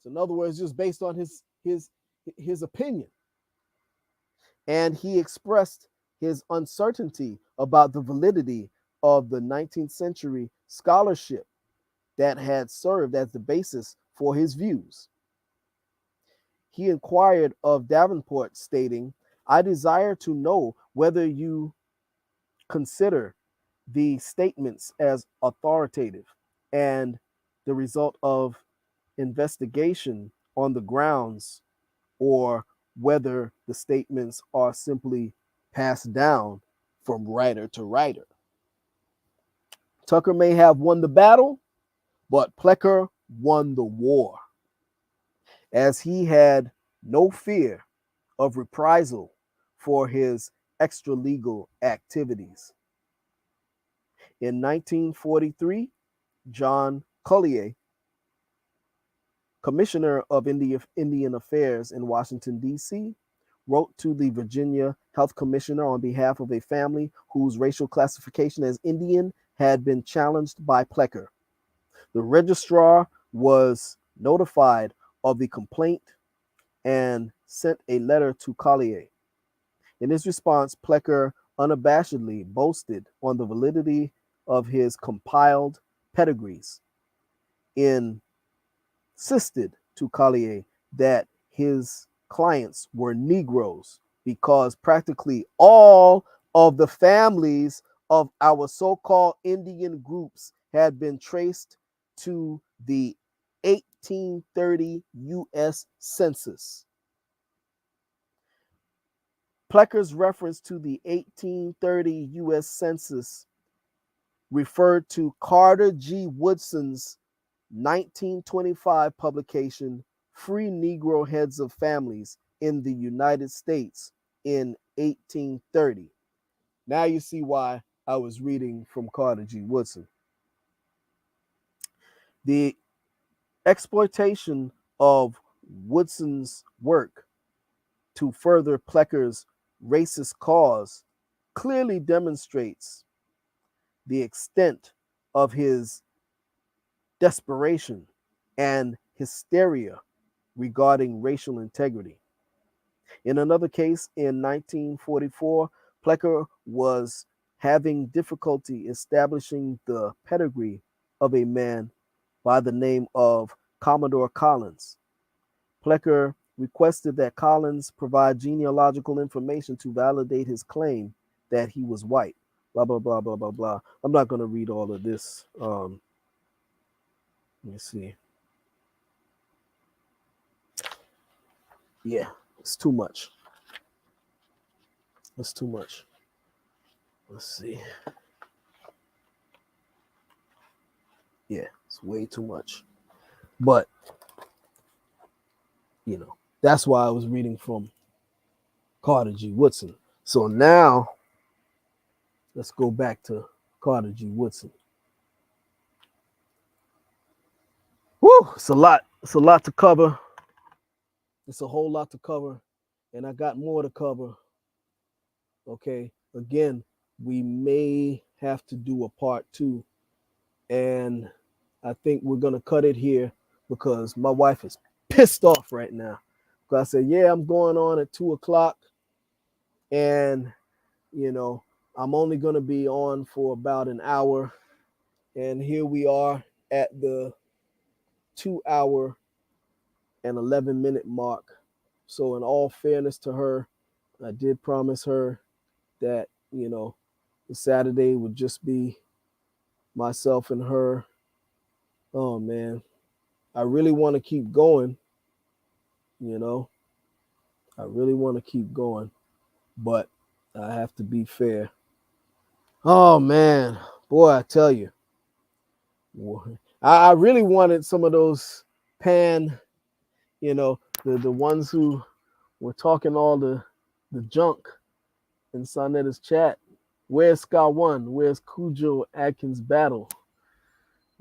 So in other words, just based on his opinion. And he expressed his uncertainty about the validity of the 19th century scholarship that had served as the basis for his views. He inquired of Davenport, stating, I desire to know whether you consider the statements as authoritative and the result of investigation on the grounds, or whether the statements are simply passed down from writer to writer. Tucker may have won the battle, but Plecker won the war, as he had no fear of reprisal for his extra-legal activities. In 1943, John Collier, Commissioner of Indian Affairs in Washington, D.C., wrote to the Virginia Health Commissioner on behalf of a family whose racial classification as Indian had been challenged by Plecker. The registrar was notified of the complaint and sent a letter to Collier. In his response, Plecker unabashedly boasted on the validity of his compiled pedigrees, insisted to Collier that his clients were Negroes because practically all of the families of our so-called Indian groups had been traced to the 1830 U.S. Census. Plecker's reference to the 1830 U.S. Census referred to Carter G. Woodson's 1925 publication, Free Negro Heads of Families in the United States in 1830. Now you see why I was reading from Carter G. Woodson. The exploitation of Woodson's work to further Plecker's racist cause clearly demonstrates the extent of his desperation and hysteria regarding racial integrity. In another case in 1944, Plecker was having difficulty establishing the pedigree of a man by the name of Commodore Collins. Plecker requested that Collins provide genealogical information to validate his claim that he was white. Blah, blah, blah, blah, blah, blah. I'm not going to read all of this. Let me see. Yeah, it's too much. It's too much. Let's see. Yeah, it's way too much. But, that's why I was reading from Carter G. Woodson. So now, let's go back to Carter G. Woodson. Woo, it's a lot. It's a lot to cover. It's a whole lot to cover. And I got more to cover. Okay. Again, we may have to do a part 2. And I think we're going to cut it here because my wife is pissed off right now. Because I said, yeah, I'm going on at 2:00. And, I'm only going to be on for about an hour. And here we are at the 2 hour and 11-minute mark. So in all fairness to her, I did promise her that, the Saturday would just be myself and her. Oh, man. I really want to keep going, I really want to keep going, but I have to be fair. Oh, man. Boy, I tell you. I really wanted some of those Pan, the ones who were talking all the junk in Sonetta's chat. Where's Ska One? Where's Cujo Adkins-Battle?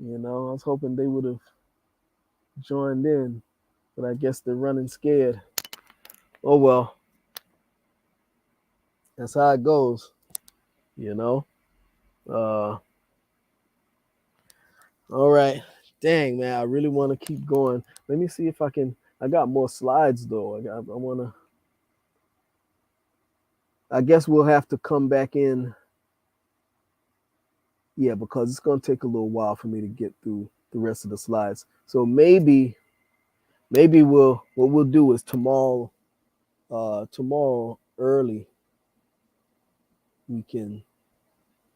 I was hoping they would have joined in, but I guess they're running scared. Oh, well. That's how it goes, All right. Dang, man, I really want to keep going. Let me see if I can. I got more slides, though. I want to. I guess we'll have to come back in. Yeah, because it's going to take a little while for me to get through the rest of the slides. So maybe what we'll do is tomorrow early, we can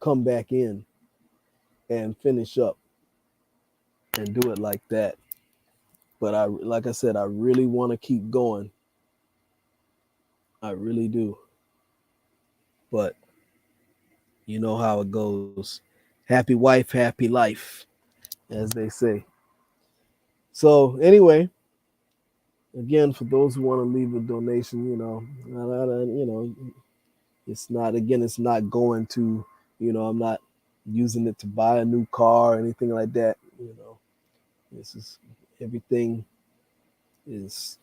come back in and finish up and do it like that. But like I said, I really want to keep going. I really do. But you know how it goes. Happy wife, happy life, as they say. So anyway, again, for those who want to leave a donation, it's not going to, I'm not using it to buy a new car or anything like that. This is everything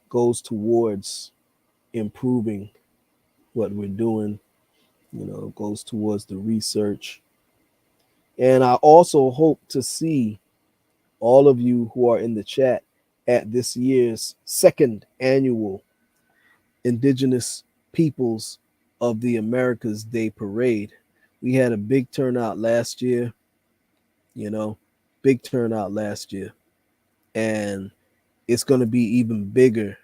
goes towards improving what we're doing. Goes towards the research And I also hope to see all of you who are in the chat at this year's second annual Indigenous Peoples of the Americas Day Parade. We had a big turnout last year, you know, big turnout last year. And it's going to be even bigger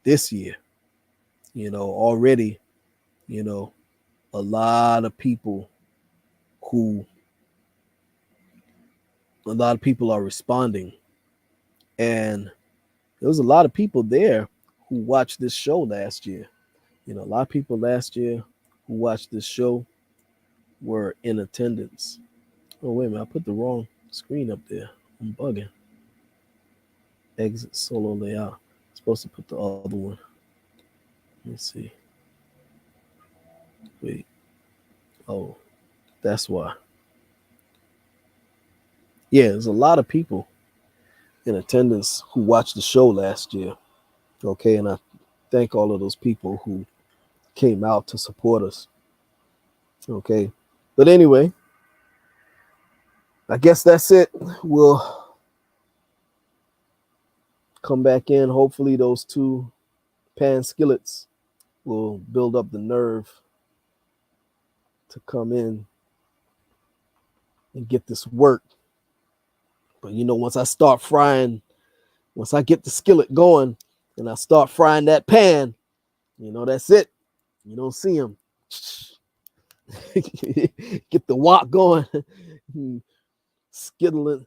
this year. Already, you know, a lot of people who a lot of people are responding, and there was a lot of people there who watched this show last year. A lot of people last year who watched this show were in attendance. Oh, wait a minute, I put the wrong screen up there. I'm bugging. Exit solo layout. I'm supposed to put the other one. Let me see. Wait. Oh, that's why. Yeah, there's a lot of people in attendance who watched the show last year. Okay, and I thank all of those people who came out to support us. Okay, but anyway, I guess that's it. We'll come back in. Hopefully, those two Pan-Skillets will build up the nerve to come in and get this work. But once I get the skillet going and I start frying that pan, that's it. You don't see them. Get the wok going, skittling,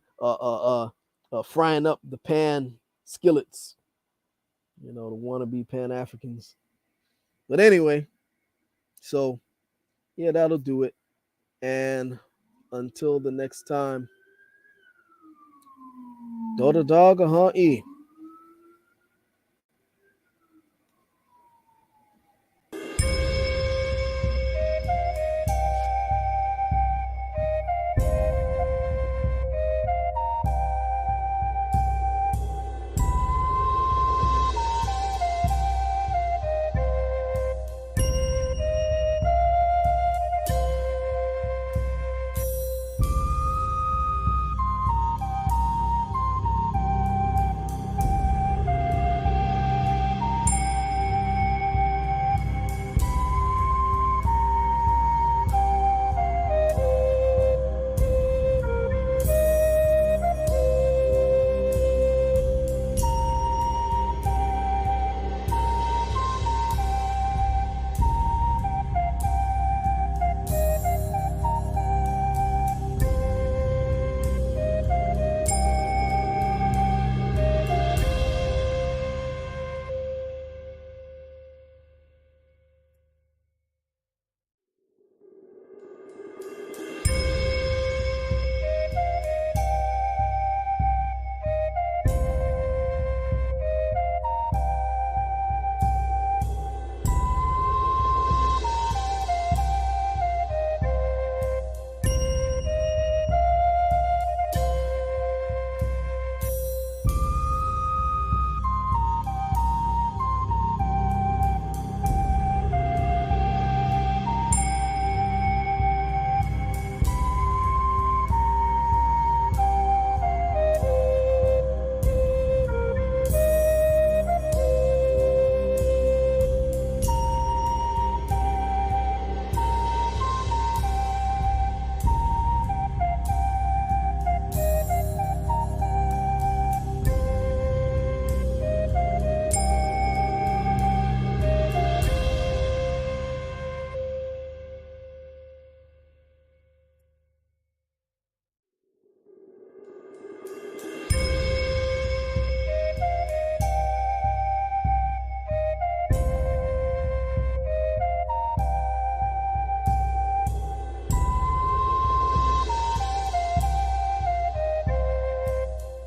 frying up the pan skillets. The wannabe Pan Africans. But anyway, so yeah, that'll do it. And until the next time, Doda dog, e.